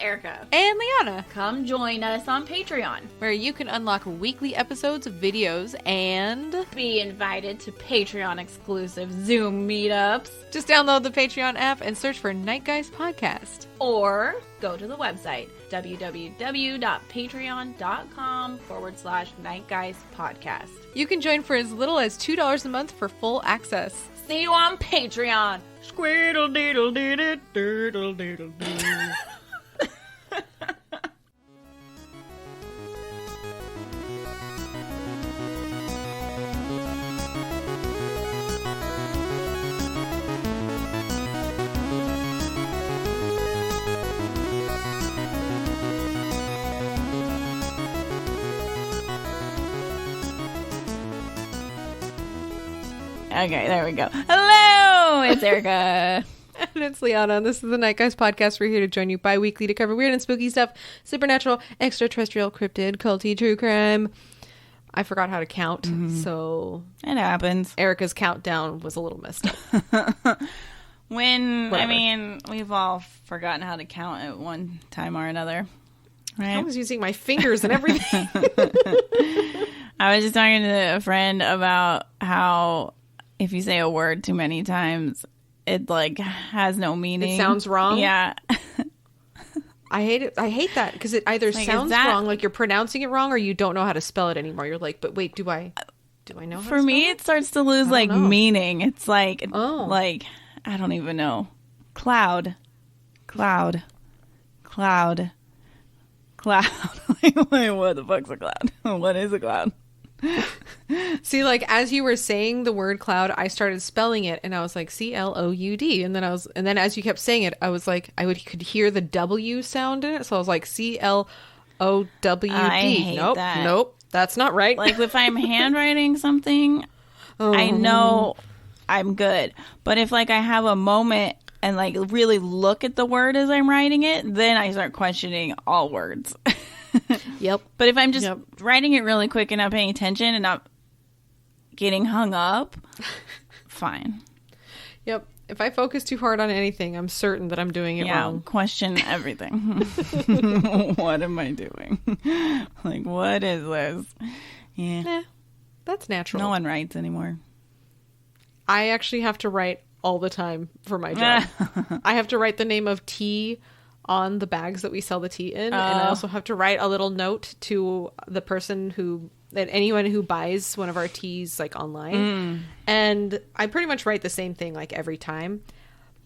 Erica. And Liana. Come join us on Patreon, where you can unlock weekly episodes of videos and be invited to Patreon exclusive Zoom meetups. Just download the Patreon app and search for Night Guys Podcast. Or go to the website, www.patreon.com/nightguyspodcast. You can join for as little as $2 a month for full access. See you on Patreon. Squeedle deedle deedle doodle doodle doo. Okay, there we go. Hello, it's Erica. And it's Liana, and this is the Night Guys Podcast. We're here to join you bi-weekly to cover weird and spooky stuff, supernatural, extraterrestrial, cryptid, culty, true crime. I forgot how to count, so... It happens. Erica's countdown was a little messed up. I mean, we've all forgotten how to count at one time or another, right? I was using my fingers and everything. I was just talking to a friend about how... if you say a word too many times, it like has no meaning. It sounds wrong. Yeah. I hate it. I hate that because it either sounds wrong, like you're pronouncing it wrong, or you don't know how to spell it anymore. You're like, but wait, do I know how For me, it starts to lose like meaning. It's like, like, I don't even know. Cloud. Like, wait, what the fuck's a cloud? What is a cloud? See, like as you were saying the word cloud, I started spelling it, and I was like CLOUD, and then as you kept saying it, I was like could hear the W sound in it, so I was like CLOWD. I hate that. Nope, that's not right. Like if I'm handwriting something, I know I'm good, but if like I have a moment and like really look at the word as I'm writing it, then I start questioning all words. Yep. But if I'm just writing it really quick and not paying attention and not getting hung up, fine. Yep. If I focus too hard on anything, I'm certain that I'm doing it wrong. Question everything. What am I doing? Like, what is this? Yeah. That's natural. No one writes anymore. I actually have to write all the time for my job. I have to write the name of tea on the bags that we sell the tea in, and I also have to write a little note to the person anyone who buys one of our teas like online, and I pretty much write the same thing like every time,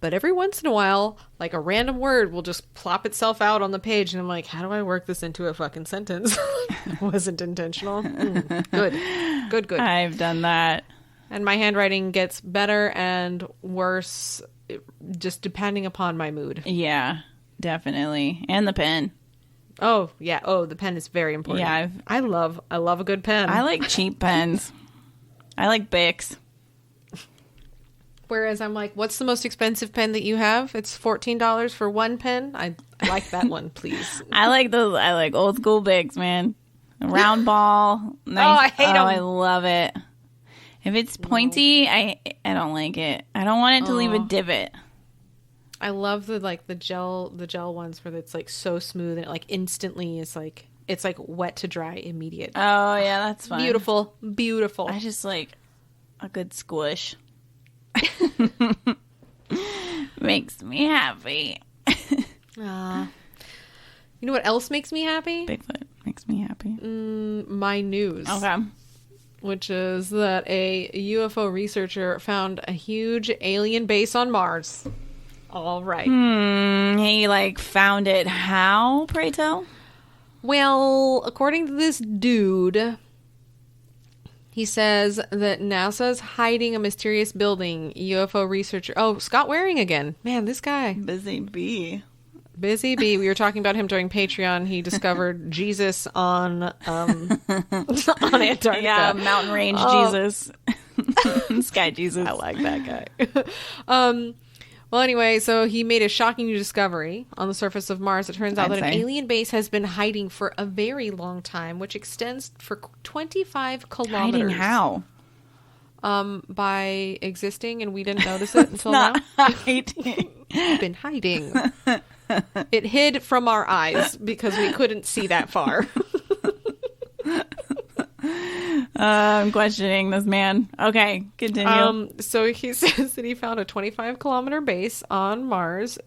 but every once in a while like a random word will just plop itself out on the page, and I'm like, how do I work this into a fucking sentence? It wasn't intentional. Good. I've done that, and my handwriting gets better and worse just depending upon my mood. Yeah, definitely. And the pen. Oh, yeah. Oh, the pen is very important. Yeah. I love a good pen. I like cheap pens. I like Bics. Whereas I'm like, what's the most expensive pen that you have? It's $14 for one pen. I like that one, please. I like those. I like old school Bics, man. A round ball. Nice. Oh, I hate them. I love it. If it's pointy, I don't like it. I don't want it to leave a divot. I love the gel ones where it's like so smooth and it like instantly is like it's like wet to dry immediate. Oh yeah, that's fun. Beautiful. I just like a good squish. Makes me happy. You know what else makes me happy? Bigfoot makes me happy. My news. Okay. Which is that a UFO researcher found a huge alien base on Mars. All right. He like found it. How, pray tell? Well, according to this dude, he says that NASA's hiding a mysterious building. UFO researcher. Oh, Scott Waring again. Man, this guy. Busy bee. We were talking about him during Patreon. He discovered Jesus on Antarctica. Yeah, mountain range Jesus. Sky Jesus. I like that guy. Well, anyway, so he made a shocking new discovery on the surface of Mars. It turns out that an alien base has been hiding for a very long time, which extends for 25 kilometers. Hiding how? By existing, and we didn't notice it until now. Hiding. We've been hiding. It hid from our eyes because we couldn't see that far. I'm questioning this man. Okay, continue. So he says that he found a 25-kilometer base on Mars.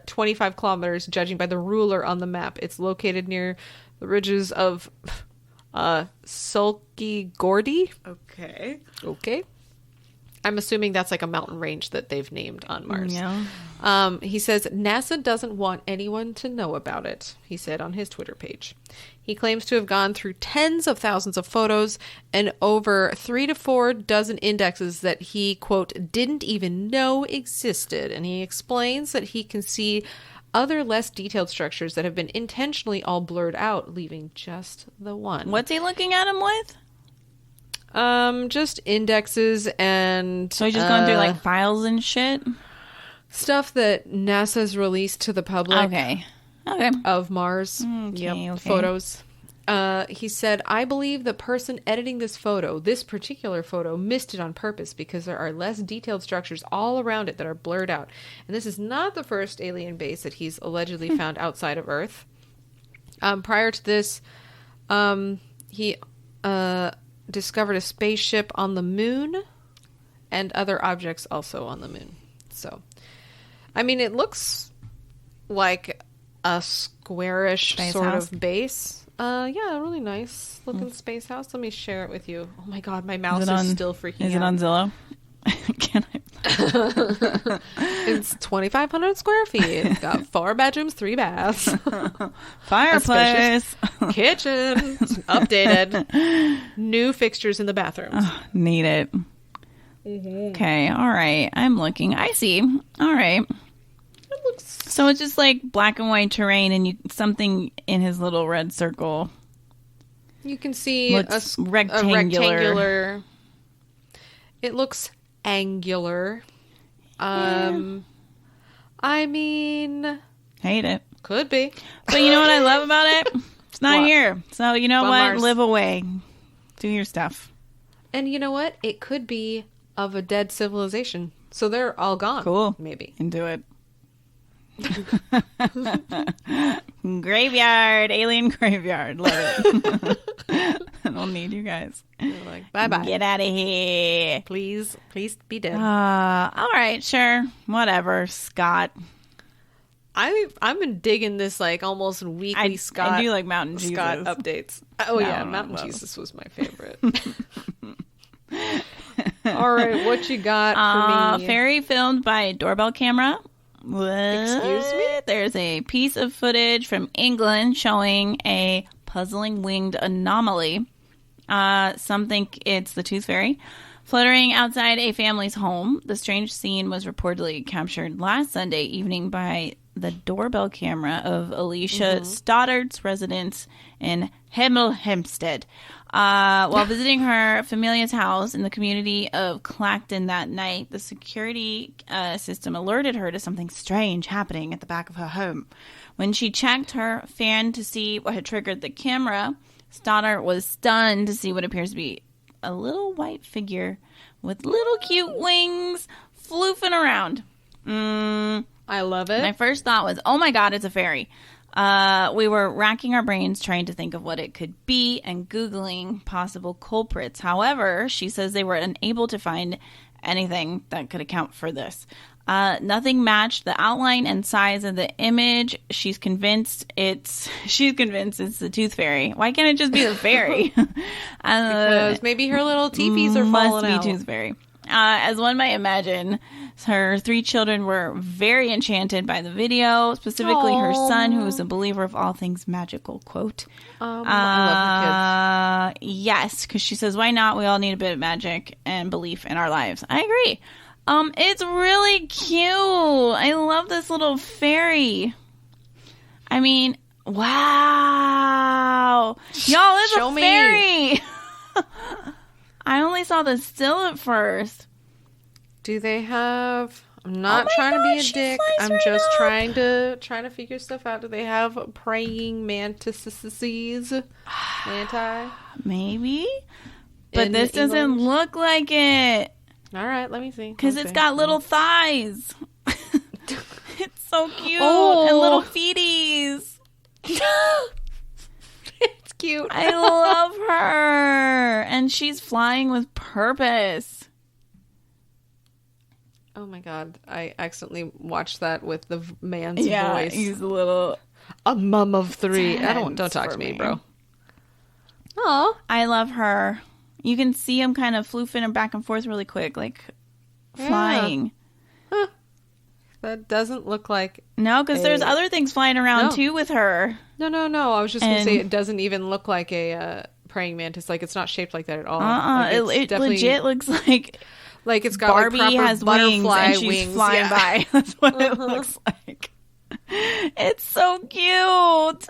25 kilometers, judging by the ruler on the map. It's located near the ridges of Sulky Gordy. Okay. I'm assuming that's like a mountain range that they've named on Mars. Yeah. He says NASA doesn't want anyone to know about it, he said on his Twitter page. He claims to have gone through tens of thousands of photos and over 3 to 4 dozen indexes that he, quote, didn't even know existed. And he explains that he can see other less detailed structures that have been intentionally all blurred out, leaving just the one. What's he looking at him with? Just indexes and... So he's just going through, like, files and shit? Stuff that NASA's released to the public. Okay. Of Mars. Okay. Photos. He said, I believe the person editing this particular photo, missed it on purpose because there are less detailed structures all around it that are blurred out. And this is not the first alien base that he's allegedly found outside of Earth. Prior to this, he discovered a spaceship on the moon and other objects also on the moon. So, I mean, it looks like a squarish space sort house. of base. Yeah, really nice looking space house. Let me share it with you. Oh my god, my mouse is still freaking out. Is it on Zillow? Can I? It's 2,500 square feet. It's got 4 bedrooms, 3 baths. Fireplace. Kitchen. Updated. New fixtures in the bathrooms. Oh, need it. Okay, all right. I'm looking. I see. All right. It looks... So it's just like black and white terrain and something in his little red circle. You can see a rectangular. It looks angular. I mean... Hate it. Could be. But you know what I love about it? It's not here. So you know what? Mars. Live away. Do your stuff. And you know what? It could be of a dead civilization. So they're all gone. Cool. Maybe. Into it. Graveyard. Alien graveyard. Love it. I don't need you guys. You're like, bye-bye. Get out of here. Please be dead. All right, sure. Whatever, Scott. I've been digging this like almost weekly Scott. I do like Mountain Jesus. Scott updates. Oh yeah, No, Mountain well. Jesus was my favorite. All right, what you got for me? Fairy filmed by doorbell camera. What? Excuse me? There's a piece of footage from England showing a puzzling winged anomaly. Some think it's the Tooth Fairy fluttering outside a family's home. The strange scene was reportedly captured last Sunday evening by the doorbell camera of Alicia Stoddard's residence in Hemel Hempstead. While visiting her familia's house in the community of Clacton that night, the security system alerted her to something strange happening at the back of her home. When she checked her fan to see what had triggered the camera, Stoddard was stunned to see what appears to be a little white figure with little cute wings floofing around. I love it. My first thought was, oh my god, it's a fairy. We were racking our brains trying to think of what it could be and Googling possible culprits. However, she says they were unable to find anything that could account for this. Nothing matched the outline and size of the image. She's convinced it's the Tooth Fairy. Why can't it just be the fairy? Because maybe her little teepees are falling out. Must be Tooth Fairy. As one might imagine, her 3 children were very enchanted by the video, specifically her son, who is a believer of all things magical, quote. I love her kids. Yes, because she says, why not? We all need a bit of magic and belief in our lives. I agree. It's really cute. I love this little fairy. I mean, wow. Y'all, it's a fairy. I only saw the still at first. Do they have... I'm not trying to be a dick. I'm just trying to figure stuff out. Do they have praying mantises? Manti? Maybe. But this doesn't look like it. All right, let me see. Because it's got little thighs. It's So cute. Oh. And little feeties. It's cute. I love her. And she's flying with purpose. Oh my god. I accidentally watched that with the man's voice. He's a little... A mum of 3. Don't talk to me, bro. Oh, I love her. You can see him kind of floofing back and forth really quick, like flying. Huh. That doesn't look like... No, because there's other things flying around too with her. No. I was just going to say it doesn't even look like a praying mantis. Like, it's not shaped like that at all. Like, it legit looks like... Like, it's got Barbie like proper has butterfly wings and she's wings. flying by. That's what it looks like. It's so cute.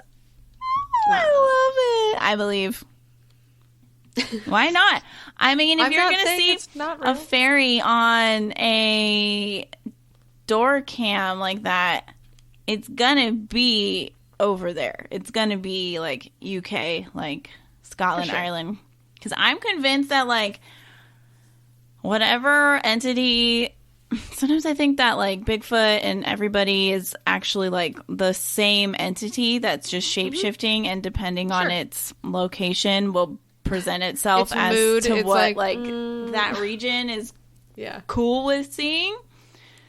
I love it. I believe. Why not? I mean, if you're going to see a fairy on a door cam like that, it's going to be over there. It's going to be like UK, like Scotland, Ireland. Because I'm convinced that like whatever entity... Sometimes I think that like Bigfoot and everybody is actually like the same entity that's just shape-shifting and depending on its location will present itself as mood, to what like that region is cool with seeing.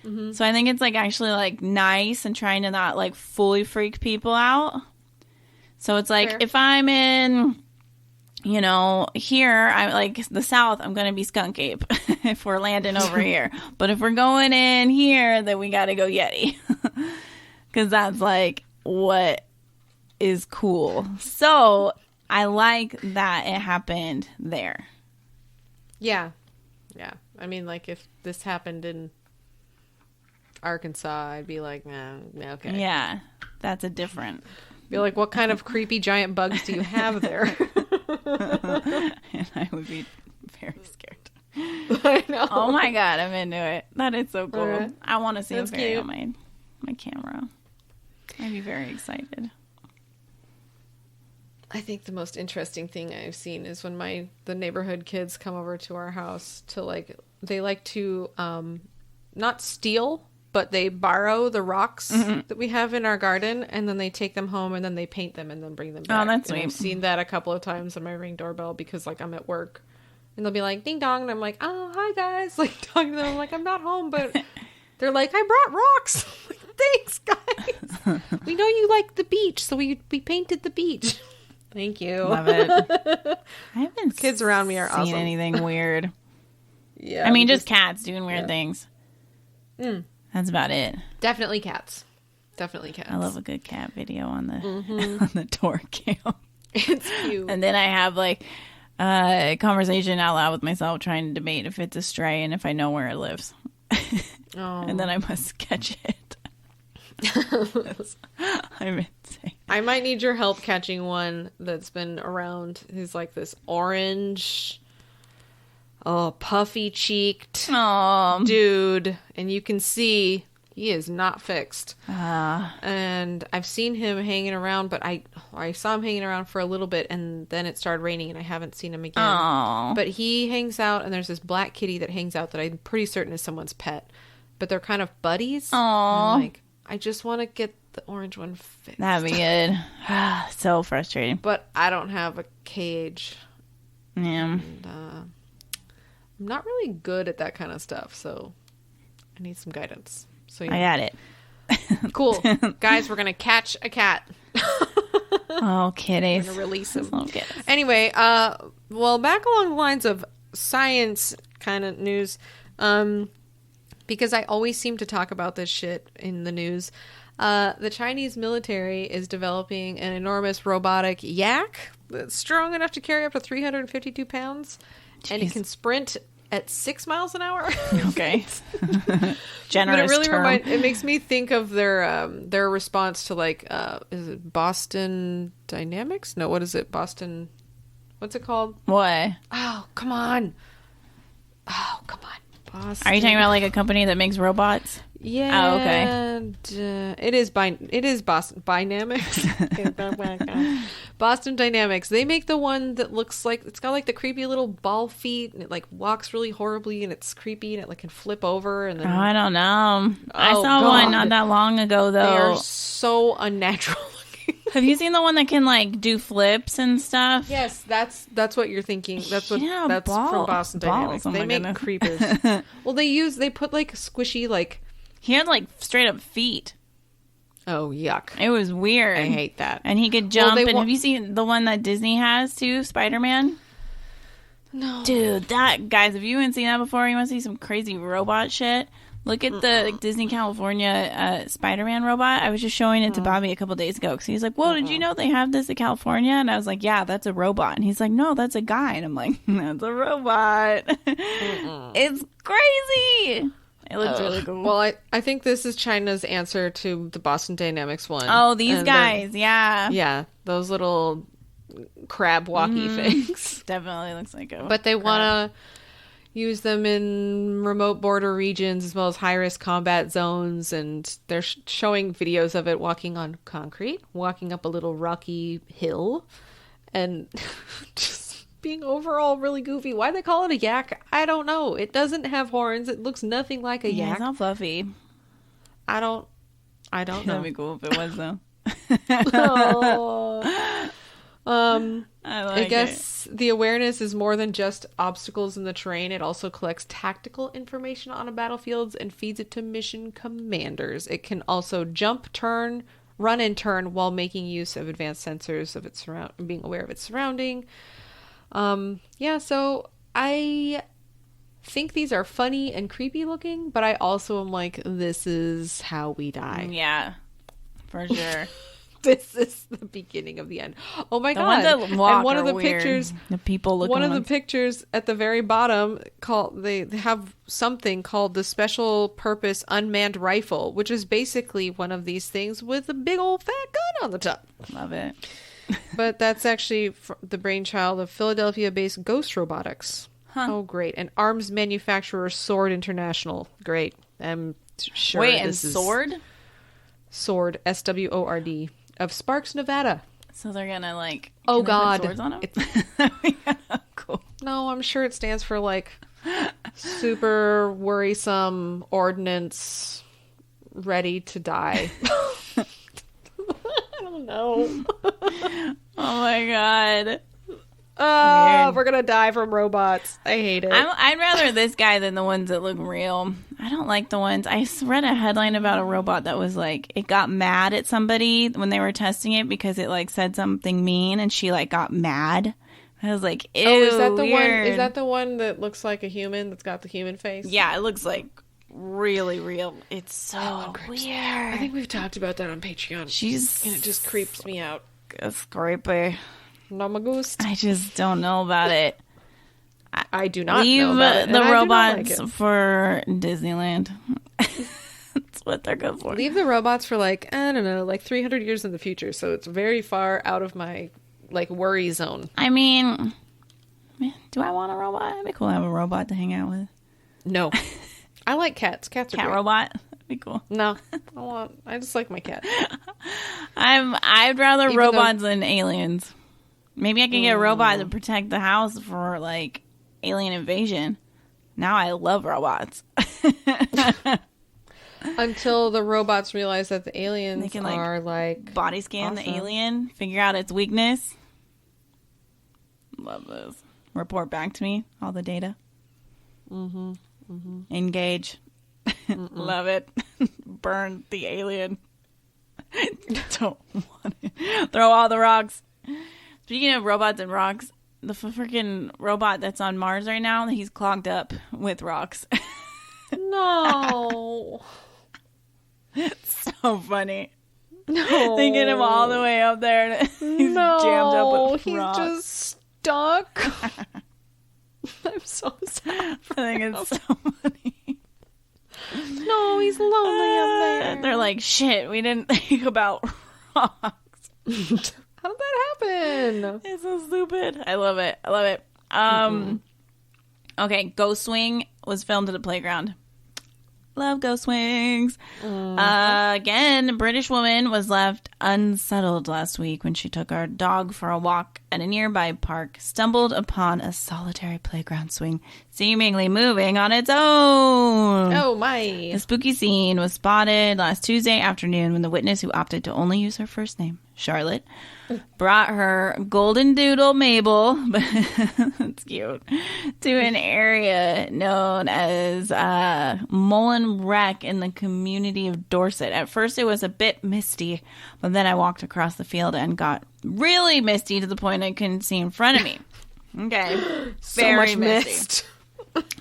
So I think it's like actually like nice and trying to not like fully freak people out. So it's like if I'm in... You know, here, I'm like the South, I'm going to be skunk ape if we're landing over here. But if we're going in here, then we got to go Yeti. Because that's like what is cool. So I like that it happened there. Yeah. Yeah. I mean, like if this happened in Arkansas, I'd be like, nah, okay. Yeah. That's a different. Be like, what kind of creepy giant bugs do you have there? And I would be very scared. I know. Oh my god, I'm into it. That is so cool. Right. I want to see a fairy cute. on my camera. I'd be very excited. I think the most interesting thing I've seen is when the neighborhood kids come over to our house to like, they like to not steal, but they borrow the rocks that we have in our garden, and then they take them home, and then they paint them, and then bring them back. Oh, that's and sweet. I've seen that a couple of times on my Ring doorbell because, like, I'm at work. And they'll be like, ding dong, and I'm like, oh, hi, guys. Like, talking to them, I'm like, I'm not home, but they're like, I brought rocks. I'm like, thanks, guys. We know you like the beach, so we painted the beach. Thank you. Love it. I haven't Kids around me are seen awesome. anything weird. Yeah. I mean, just cats doing weird things. That's about it. Definitely cats. Definitely cats. I love a good cat video on the on the door cam. It's cute. And then I have like a conversation out loud with myself trying to debate if it's a stray and if I know where it lives. And then I must catch it. I'm insane. I might need your help catching one that's been around. Who's like this orange, puffy cheeked dude, and you can see he is not fixed. And I've seen him hanging around, but I saw him hanging around for a little bit, and then it started raining, and I haven't seen him again. But he hangs out, and there's this black kitty that hangs out that I'm pretty certain is someone's pet. But they're kind of buddies. And I'm like, I just want to get the orange one fixed. That'd be good. So frustrating. But I don't have a cage. Yeah. And, I'm not really good at that kind of stuff, so I need some guidance. So I got it. Cool. Guys, we're going to catch a cat. Oh, kitties. We're going to release him. Okay. Anyway, well, back along the lines of science kind of news, because I always seem to talk about this shit in the news. The Chinese military is developing an enormous robotic yak that's strong enough to carry up to 352 pounds. Jeez. And it can sprint at 6 miles an hour. Okay. Generous but it really term. it makes me think of their response to like, is it Boston Dynamics? No, what is it? Boston, what's it called? What? Oh, come on. Boston. Are you talking about like a company that makes robots? Yeah. Oh, okay. And, it is Boston Dynamics. Boston Dynamics. They make the one that looks like it's got like the creepy little ball feet, and it like walks really horribly, and it's creepy, and it like can flip over, and then I don't know. I saw God. one not that long ago though. They are so unnatural looking. Have you seen the one that can like do flips and stuff? Yes, that's what you're thinking. That's what Yeah, that's from Boston Dynamics. Oh they make goodness. creepers. Well, they put like squishy like. He had like straight up feet. Oh, yuck! It was weird. I hate that. And he could jump. Well, And have you seen the one that Disney has too, Spider-Man? No, Dude, guys, if you haven't seen that before, you want to see some crazy robot shit. Look at the Disney California Spider-Man robot. I was just showing it to Bobby a couple days ago because he's like, "Whoa, did you know they have this in California?" And I was like, "Yeah, that's a robot." And he's like, "No, that's a guy." And I'm like, "That's a robot." It's crazy. It looks really cool. Well, I think this is China's answer to the Boston Dynamics one. Oh, these And guys, yeah. yeah, those little crab walkie things. Definitely looks like a But they crab. want to use them in remote border regions as well as high-risk combat zones, and they're showing videos of it walking on concrete, walking up a little rocky hill, and just being overall really goofy. Why they call it a yak, I don't know. It doesn't have horns. It looks nothing like a Yeah, yak. it's not fluffy. I don't know. That'd be cool if it was though. Oh. I like I guess the awareness is more than just obstacles in the terrain. It also collects tactical information on a battlefield and feeds it to mission commanders. It can also jump, turn, run, and turn while making use of advanced sensors of its being aware of its surrounding. Yeah, so I think these are funny and creepy looking, but I also am like, this is how we die. Yeah, for sure. This is the beginning of the end. Oh my The god! ones that walk And one are of the weird. pictures, The people looking one of the ones. pictures at the very bottom, they have something called the Special Purpose Unmanned Rifle, which is basically one of these things with a big old fat gun on the top. Love it. But that's actually the brainchild of Philadelphia-based Ghost Robotics. Huh. Oh, great! And arms manufacturer Sword International. Great. I'm sure. Wait, and this is sword? Sword, SWORD, of Sparks, Nevada. So they're gonna like. Oh can they put God! swords on them? It's- Cool. No, I'm sure it stands for like super worrisome ordnance ready to die. I don't know. Oh my God. Oh, we're gonna die from robots. I hate it. I'd rather this guy than the ones that look real. I don't like the ones. I read a headline about a robot that was like, it got mad at somebody when they were testing it because it like said something mean and she like got mad. I was like, ew, is that the one? weird. Is that the one that looks like a human that's got the human face? Yeah, it looks like really real. It's so weird. I think we've talked about that on Patreon. She's and it just creeps me out. it's creepy. No me gusta. I just don't know about it. I do not Leave know about it. and the I do not robots like it. for Disneyland. That's what they're good for. Leave the robots for like, I don't know, like 300 years in the future. So it's very far out of my like worry zone. I mean, do I want a robot? It'd be cool to have a robot to hang out with. No. I like cats. Cats are Cat great. robot. That'd be cool. No. I just like my cat. I'd rather Even robots than aliens. Maybe I can get a robot to protect the house for like alien invasion. Now I love robots. Until the robots realize that the aliens They can, like, are like Body scan Awesome. the alien, figure out its weakness. Love this. Report back to me all the data. Engage. Love it. Burn the alien. Don't want it. Throw all the rocks. Speaking of robots and rocks, the freaking robot that's on Mars right now, he's clogged up with rocks. No. So funny. No. They get him all the way up there and he's no. jammed up with He's rocks. just stuck. I'm so sad. I think it's so funny. No, he's lonely up there. They're like, shit, we didn't think about rocks. How did that happen? It's so stupid. I love it. I love it. Okay, Ghost Swing was filmed at a playground. Love ghost swings. Again, a British woman was left unsettled last week when she took our dog for a walk at a nearby park, stumbled upon a solitary playground swing, seemingly moving on its own. Oh, my. The spooky scene was spotted last Tuesday afternoon when the witness, who opted to only use her first name, Charlotte, brought her golden doodle Mabel, that's cute, to an area known as Mullen Wreck in the community of Dorset. At first it was a bit misty, but then I walked across the field and got really misty to the point I couldn't see in front of me. Okay. So much mist.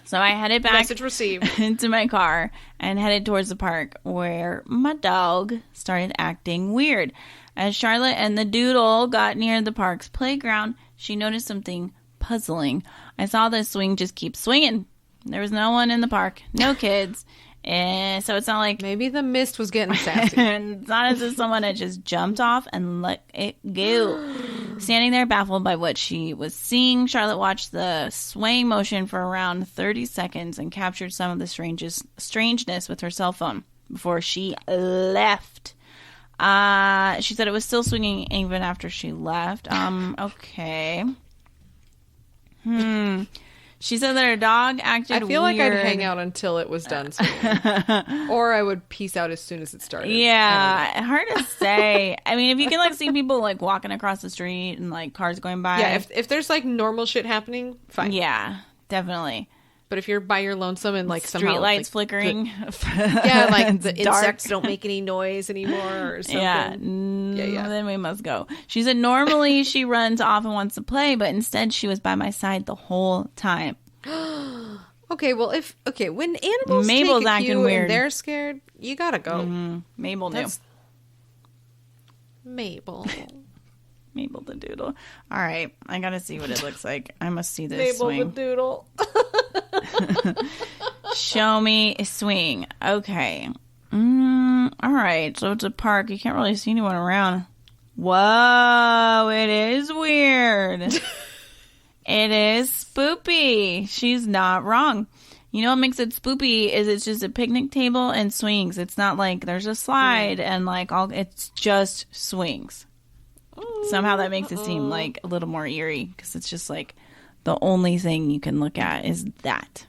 So I headed back Message received. into my car and headed towards the park where my dog started acting weird. As Charlotte and the doodle got near the park's playground, she noticed something puzzling. I saw the swing just keep swinging. There was no one in the park, no kids. And so it's not like... Maybe the mist was getting sassy. It's not as if someone had just jumped off and let it go. Standing there baffled by what she was seeing, Charlotte watched the swaying motion for around 30 seconds and captured some of the strangeness with her cell phone before she left. She said it was still swinging even after she left. Okay. She said that her dog acted weird. I feel like I'd hang out until it was done swinging. Or I would peace out as soon as it started. Yeah, hard to say. I mean, if you can like see people like walking across the street and like cars going by. Yeah, if there's like normal shit happening, fine. Yeah, definitely. But if you're by your lonesome and like street somehow lights like, flickering, like the dark. insects don't make any noise anymore or something. Yeah. Then we must go. She said normally she runs off and wants to play, but instead she was by my side the whole time. Okay, well when animals Mabel's take a acting cue weird. and they're scared, you gotta go. Mm-hmm. Mabel knew. Mabel. Mabel the doodle. All right, I gotta see what it looks like. I must see this Mabel swing. the doodle. Show me a swing. Okay. All right, so it's a park. You can't really see anyone around. Whoa, it is weird. It is spoopy. She's not wrong. You know what makes it spoopy is it's just a picnic table and swings. It's not like there's a slide and like it's just swings. Somehow that makes it seem like a little more eerie because it's just like the only thing you can look at is that.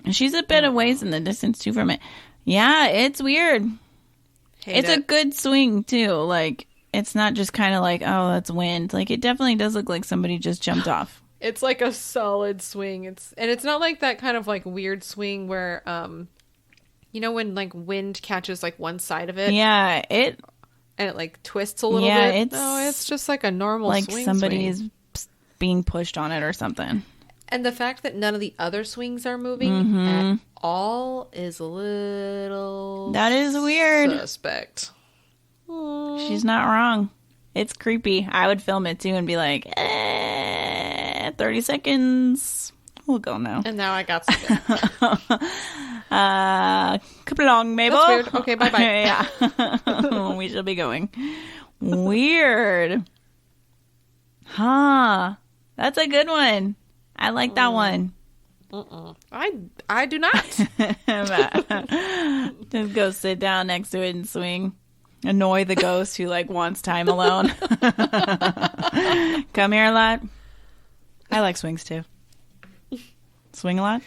And she's a bit of ways in the distance too from it. Yeah, it's weird. It's a good swing too. Like it's not just kind of like, oh, that's wind. Like it definitely does look like somebody just jumped off. It's like a solid swing. It's not like that kind of like weird swing where you know when like wind catches like one side of it. Yeah, it like twists a little bit. No, it's just like a normal like swing. Somebody is being pushed on it or something. And the fact that none of the other swings are moving at all is a little... That is weird. Suspect. She's not wrong. It's creepy. I would film it too and be like, 30 seconds. We'll go now. And now I got something. Come along, Mabel. That's weird. Okay, bye-bye. Yeah. We shall be going. Weird. Huh. That's a good one. I like that one. I do not. Just go sit down next to it and swing. Annoy the ghost who like wants time alone. Come here a lot. I like swings too. Swing a lot.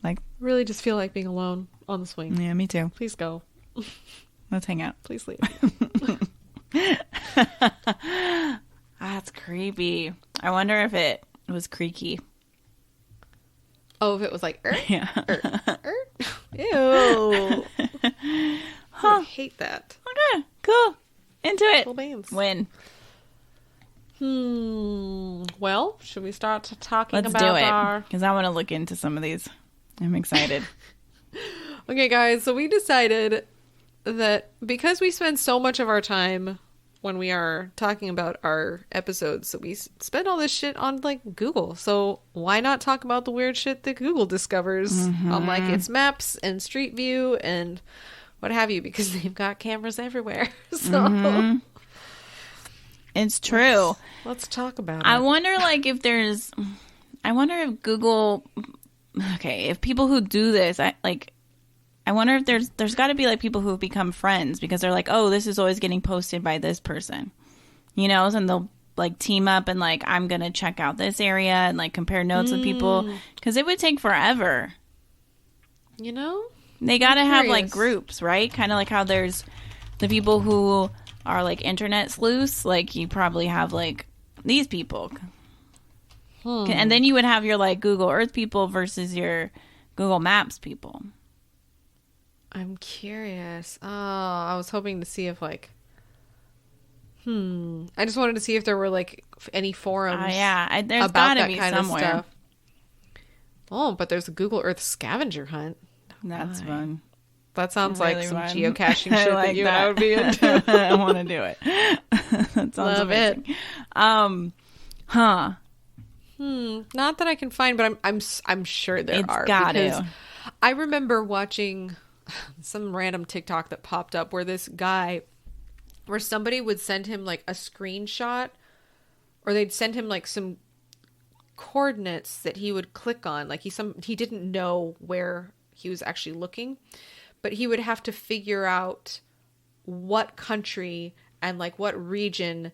Like really just feel like being alone on the swing. Yeah, me too. Please go. Let's hang out. Please leave. That's creepy. I wonder if it was creaky. Oh, if it was like, yeah. Ew. Huh. I hate that. Okay, cool. Into it. Cool beans. Win. Well, should we start talking Let's about do it, our... because I want to look into some of these. I'm excited. Okay, guys, so we decided that because we spend so much of our time when we are talking about our episodes, that we spend all this shit on, like, Google. So why not talk about the weird shit that Google discovers on, like, its maps and Street View and what have you, because they've got cameras everywhere. So it's true. Let's talk about it. I wonder, like, if Google okay, if people who do this, I wonder if there's got to be like people who have become friends because they're like, oh, this is always getting posted by this person, you know, and they'll like team up and like, I'm going to check out this area and like compare notes with people because it would take forever. You know? They got to have like groups, right? Kind of like how there's the people who are like internet sleuths. Like you probably have like these people. And then you would have your like Google Earth people versus your Google Maps people. I'm curious. Oh, I was hoping to see if like I just wanted to see if there were like any forums. There's about gotta that be kind somewhere. of stuff. Oh, but there's a Google Earth scavenger hunt. That's fun. That sounds Really like some fun. geocaching shit like that you and I would be into. I want to do it. That sounds Love amazing. Not that I can find, but I'm sure there are. Got because to. I remember watching some random TikTok that popped up where this guy, where somebody would send him like a screenshot, or they'd send him like some coordinates that he would click on. Like he didn't know where he was actually looking, but he would have to figure out what country and like what region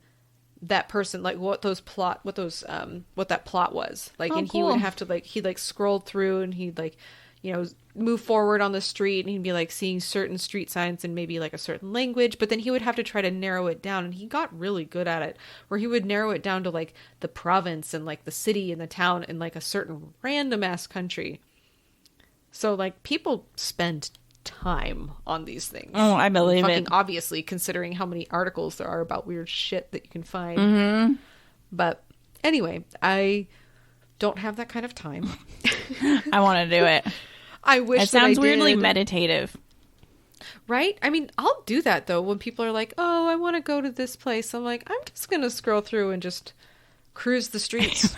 that person, like what that plot was like. And he would have to like, he'd like scroll through and he'd like, you know, move forward on the street and he'd be like seeing certain street signs in maybe like a certain language, but then he would have to try to narrow it down, and he got really good at it, where he would narrow it down to like the province and like the city and the town in like a certain random ass country. So like people spend time on these things. Oh, I believe it. Obviously, considering how many articles there are about weird shit that you can find. But anyway, I don't have that kind of time. I want to do it. I wish it sounds weirdly meditative. Right? I mean, I'll do that though when people are like, oh, I want to go to this place. I'm like, I'm just going to scroll through and just cruise the streets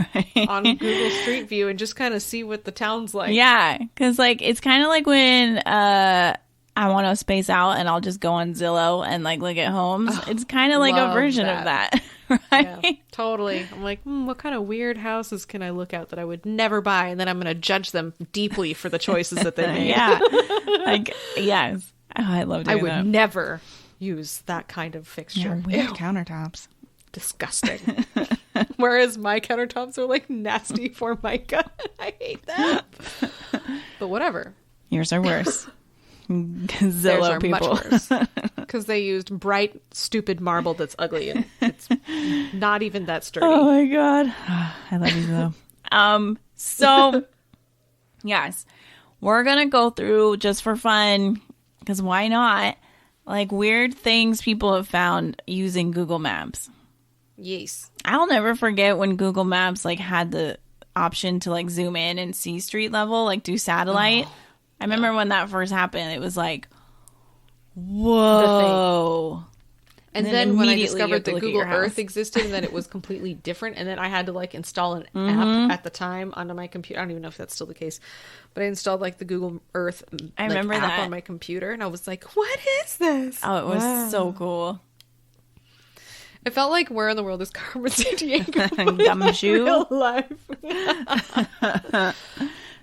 on Google Street View and just kind of see what the town's like. Yeah, because like it's kind of like when I want to space out and I'll just go on Zillow and like look at homes. It's kind of like a version of that, right? Yeah, totally. I'm like, what kind of weird houses can I look at that I would never buy? And then I'm going to judge them deeply for the choices that they made. Yeah, like yes, I love doing that. I would never use that kind of fixture. Yeah, weird countertops. Disgusting. Whereas my countertops are like nasty Formica. I hate that. But whatever. Yours are worse. Zillow are people. Much worse. Because they used bright, stupid marble that's ugly and it's not even that sturdy. Oh my god. I love you though. So yes. We're gonna go through just for fun, because why not? Like weird things people have found using Google Maps. Yes. I'll never forget when Google Maps like had the option to like zoom in and see street level, like do satellite. I remember when that first happened, it was like, whoa. And then when I discovered that Google Earth existed and that it was completely different, and then I had to like install an app at the time onto my computer. I don't even know if that's still the case, but I installed like the Google Earth app on my computer, and I was like, what is this? Oh, it was so cool. It felt like Where in the World is Carmen Sandiego? Gumshoe. Real life.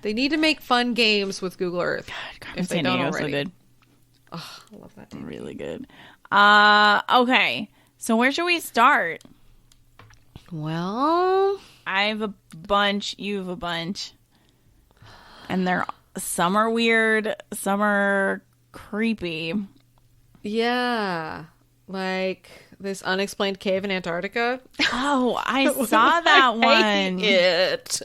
They need to make fun games with Google Earth. God, Carmen Sandiego is so good. Oh, I love that. Dude. Really good. Okay. So where should we start? Well, I have a bunch. You have a bunch. And some are weird. Some are creepy. Yeah. Like this unexplained cave in Antarctica. Oh, I saw that one.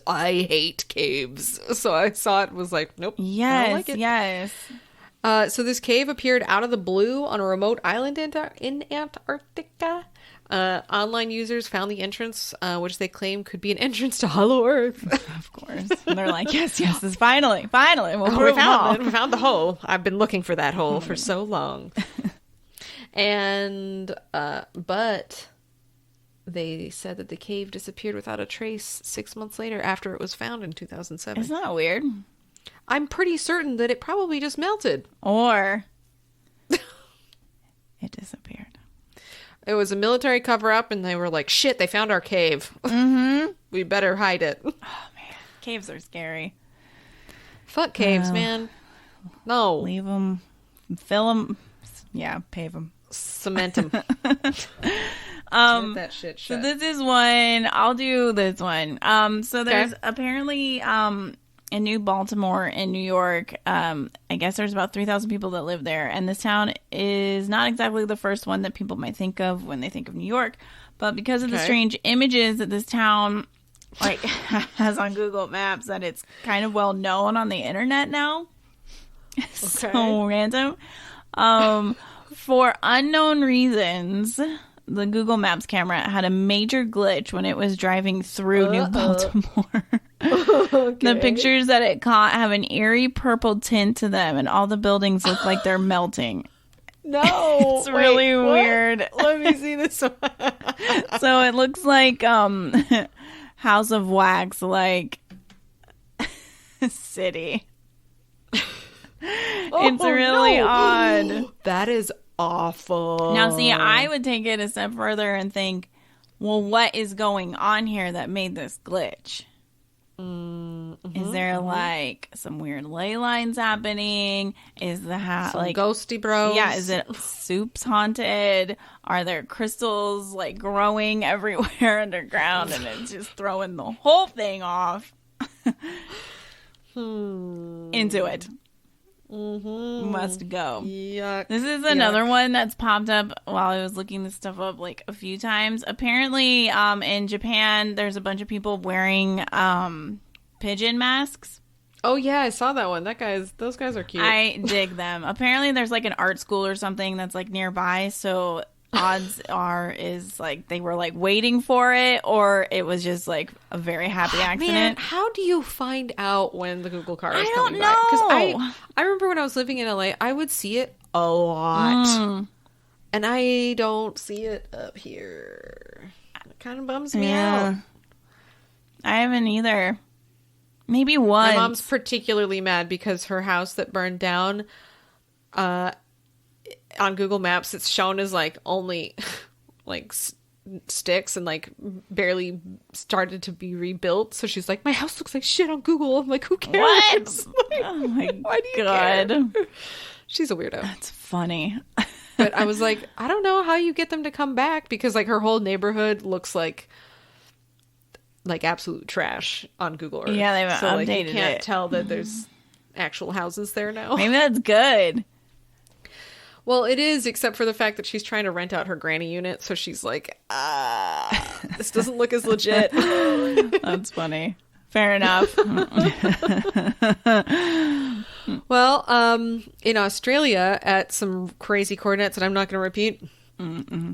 I hate caves. So I saw it, was like, nope. Yes, I don't like it. yes. So this cave appeared out of the blue on a remote island in Antarctica. Online users found the entrance, which they claim could be an entrance to Hollow Earth. Of course. And they're like, yes, it's finally. We found the hole. I've been looking for that hole for so long. And, but they said that the cave disappeared without a trace 6 months later after it was found in 2007. Isn't that weird? I'm pretty certain that it probably just melted. Or it disappeared. It was a military cover-up, and they were like, shit, they found our cave. Mm-hmm. We better hide it. Oh, man. Caves are scary. Fuck caves, man. No. Leave them. Fill them. Yeah, pave them. Cement them. That shit shut. So this is one. I'll do this one. So there's apparently in New Baltimore in New York, I guess there's about 3,000 people that live there. And this town is not exactly the first one that people might think of when they think of New York. But because of the strange images that this town like has on Google Maps, that it's kind of well known on the internet now. So random. For unknown reasons, the Google Maps camera had a major glitch when it was driving through New Baltimore. The pictures that it caught have an eerie purple tint to them, and all the buildings look like they're melting. No, it's really weird. Let me see this one. So it looks like House of Wax, like city. It's really odd. That is awful. Now, see, I would take it a step further and think, well, what is going on here that made this glitch? Is there like some weird ley lines happening? Is the house like ghosty bros? Yeah, is it Soup's haunted? Are there crystals like growing everywhere underground and it's just throwing the whole thing off? Into it. Must go. Yuck. This is another one that's popped up while I was looking this stuff up like a few times. Apparently, in Japan, there's a bunch of people wearing pigeon masks. Oh yeah, I saw that one. Those guys are cute. I dig them. Apparently, there's like an art school or something that's like nearby, so odds are is like they were like waiting for it, or it was just like a very happy accident. Man, how do you find out when the Google car is I coming don't know. Because I remember when I was living in LA, I would see it a lot, and I don't see it up here. It kind of bums me out. I haven't either. Maybe once. My mom's particularly mad because her house that burned down, on Google Maps, it's shown as like only like sticks and like barely started to be rebuilt. So she's like, my house looks like shit on Google. I'm like, who cares? What? Like, oh my why do you God. care? She's a weirdo. That's funny. But I was like, I don't know how you get them to come back because like her whole neighborhood looks like absolute trash on Google Earth. Yeah, they've updated like, you can't it. tell that there's actual houses there now. Maybe that's good. Well, it is, except for the fact that she's trying to rent out her granny unit, so she's like, this doesn't look as legit. That's funny. Fair enough. Well, in Australia, at some crazy coordinates that I'm not going to repeat,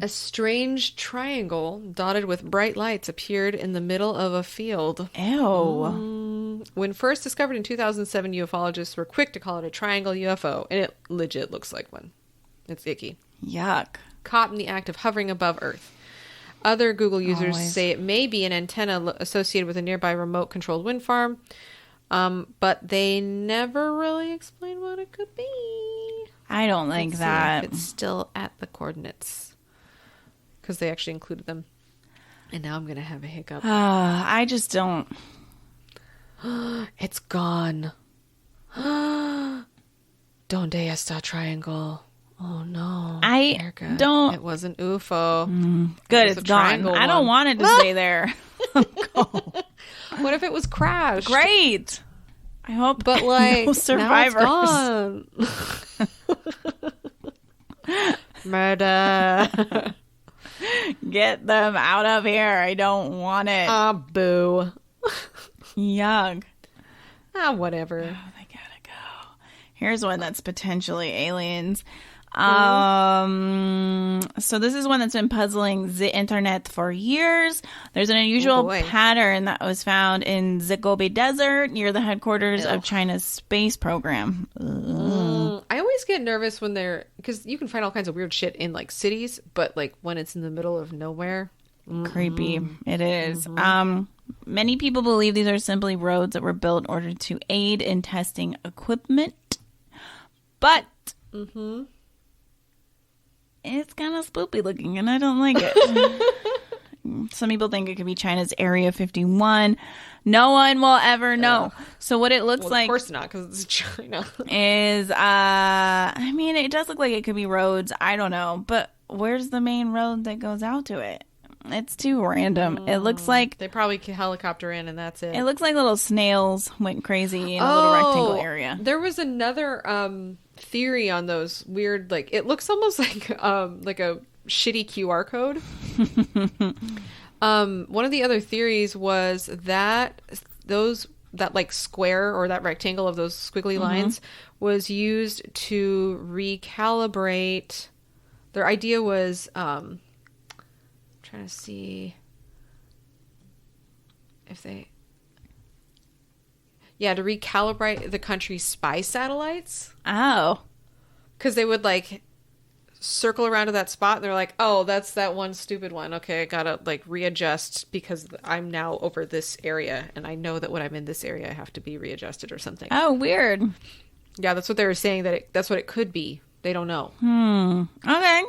a strange triangle dotted with bright lights appeared in the middle of a field. Ew. When first discovered in 2007, ufologists were quick to call it a triangle UFO, and it legit looks like one. It's icky. Yuck. Caught in the act of hovering above Earth. Other Google users say it may be an antenna associated with a nearby remote-controlled wind farm, but they never really explain what it could be. I don't like Let's that. see if it's still at the coordinates, because they actually included them. And now I'm going to have a hiccup. I just don't. It's gone. Donde está triangle? Oh no. Erica, don't. It was an UFO. Good, it's gone. I don't want it to stay there. What if it was crashed? Great. I hope, but like no survivors. Now it's gone. Murder. Get them out of here. I don't want it. Boo. Yuck. Whatever. Oh, they gotta go. Here's one that's potentially aliens. So this is one that's been puzzling the internet for years. There's an unusual pattern that was found in the Gobi Desert near the headquarters of China's space program. I always get nervous when because you can find all kinds of weird shit in like cities, but like when it's in the middle of nowhere. Creepy. It is. Many people believe these are simply roads that were built in order to aid in testing equipment. But it's kind of spoopy looking, and I don't like it. Some people think it could be China's Area 51. No one will ever know. So what it looks like... Of course not, because it's China. is, I mean, it does look like it could be roads. I don't know. But where's the main road that goes out to it? It's too random. It looks like... They probably helicopter in and that's it. It looks like little snails went crazy in a little rectangle area. There was another theory on those weird, like, it looks almost like a shitty QR code. One of the other theories was that that like square or that rectangle of those squiggly lines was used to recalibrate. Their idea was trying to see if they to recalibrate the country's spy satellites. Oh, because they would like circle around to that spot and they're like, oh, that's that one stupid one. Okay, I gotta like readjust because I'm now over this area and I know that when I'm in this area I have to be readjusted or something. Oh, weird. Yeah, that's what they were saying, that's what it could be. They don't know. Okay.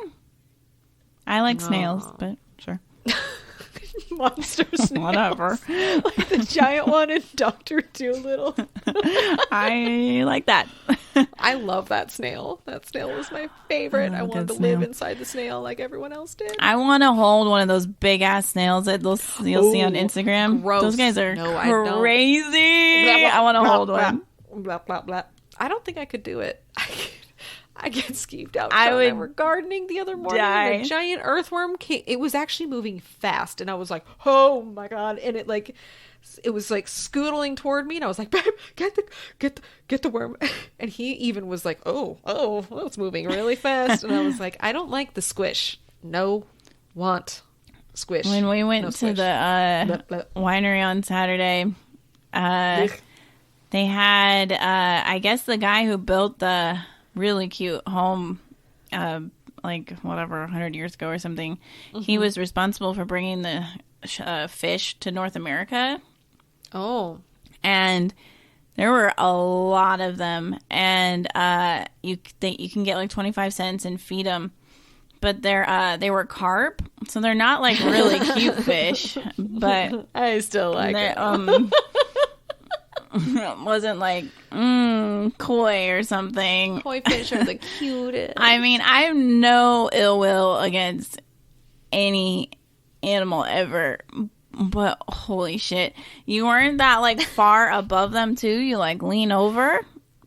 I like snails, but sure. Monster snails. Whatever. Like the giant one in Dr. Dolittle. I like that. I love that snail. That snail was my favorite. I wanted to live inside the snail like everyone else did. I want to hold one of those big ass snails that you'll see on Instagram. Gross. Those guys are crazy. Blah, blah, I want to blah, hold blah, one. Blah, blah, blah. I don't think I could do it. I get skeeved out. I were gardening the other morning. Die. And a giant earthworm came. It was actually moving fast, and I was like, "Oh my god!" And it was like scootling toward me, and I was like, "Babe, get the worm." And he even was like, "Oh, well, it's moving really fast." And I was like, "I don't like the squish. No, want squish." When we went to the winery on Saturday, they had, I guess, the guy who built the really cute home, like whatever, 100 years ago or something. He was responsible for bringing the fish to North America. Oh. And there were a lot of them. And you can get like 25 cents and feed them. But they were carp, so they're not like really cute fish. But I still like it. Wasn't like koi or something. Koi fish are the cutest. I mean, I have no ill will against any animal ever, but holy shit, you weren't that like far above them too. You like lean over.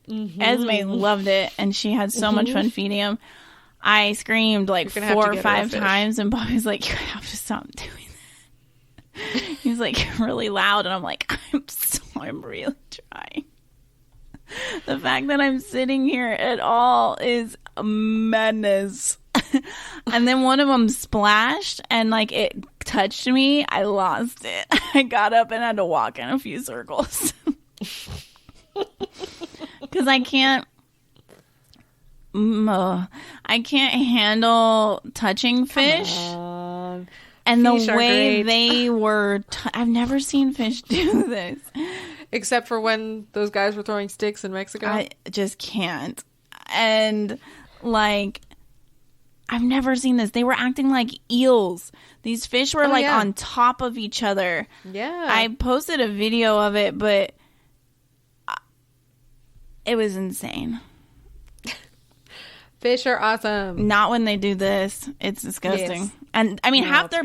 Esme loved it, and she had so much fun feeding him. I screamed like 4 or 5 times, and Bobby's like, "You have to stop doing that." He's like really loud, and I'm like, I'm really trying. The fact that I'm sitting here at all is madness. And then one of them splashed, and like it touched me. I lost it. I got up and had to walk in a few circles because I can't handle touching fish. And the way they were... I've never seen fish do this. Except for when those guys were throwing sticks in Mexico. I just can't. And, like, I've never seen this. They were acting like eels. These fish were, on top of each other. Yeah. I posted a video of it, but it was insane. Fish are awesome. Not when they do this. It's disgusting. Yes. And I mean, half their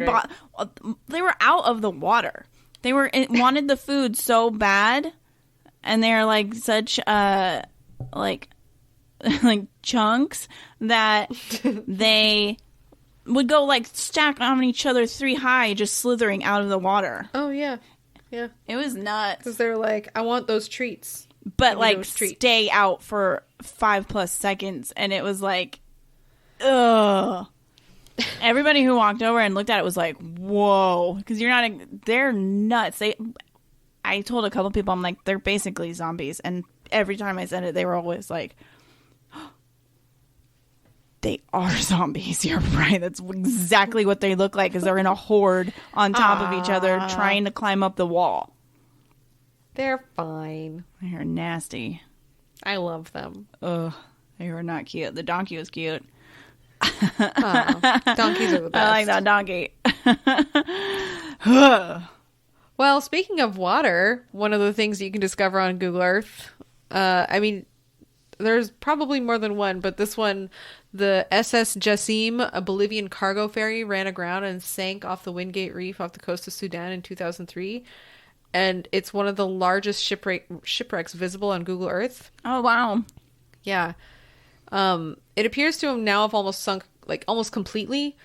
they were out of the water. They wanted the food so bad, and they're like such like chunks that they would go like stack on each other 3 high, just slithering out of the water. Oh yeah, yeah. It was nuts because they're like, I want those treats. But like stay out for 5+ seconds, and it was like, ugh. Everybody who walked over and looked at it was like, whoa, because they're nuts. I told a couple people, I'm like, they're basically zombies, and every time I said it, they were always like, they are zombies. You're right. That's exactly what they look like, because they're in a horde on top of each other trying to climb up the wall. They're fine. They're nasty. I love them. Ugh, they were not cute. The donkey was cute. Donkeys are the best. I like that donkey. Well, speaking of water, one of the things you can discover on Google Earth, I mean, there's probably more than one, but this one, the SS Jassim, a Bolivian cargo ferry, ran aground and sank off the Wingate Reef off the coast of Sudan in 2003. And it's one of the largest shipwrecks visible on Google Earth. Oh, wow. Yeah. It appears to now have almost sunk, like, almost completely,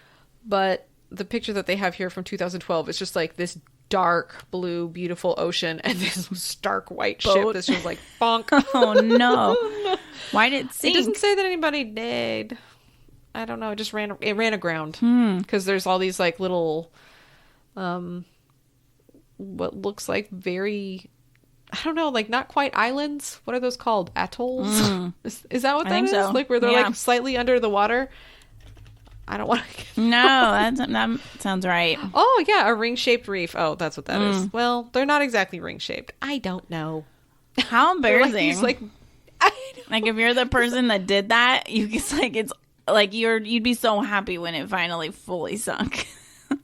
but the picture that they have here from 2012 is just like this dark blue beautiful ocean and this stark white ship that's just like bonk. Oh no. Why did it sink? It doesn't say that anybody died. I don't know, it ran aground because there's all these like little what looks like very, I don't know, like not quite islands. What are those called? Atolls? Is that what that is? So. Like where they're like slightly under the water? I don't want to. No, that sounds right. Oh, yeah, a ring-shaped reef. Oh, that's what that is. Well, they're not exactly ring-shaped. I don't know. How embarrassing. like if you're the person that did that, it's like you'd be so happy when it finally fully sunk.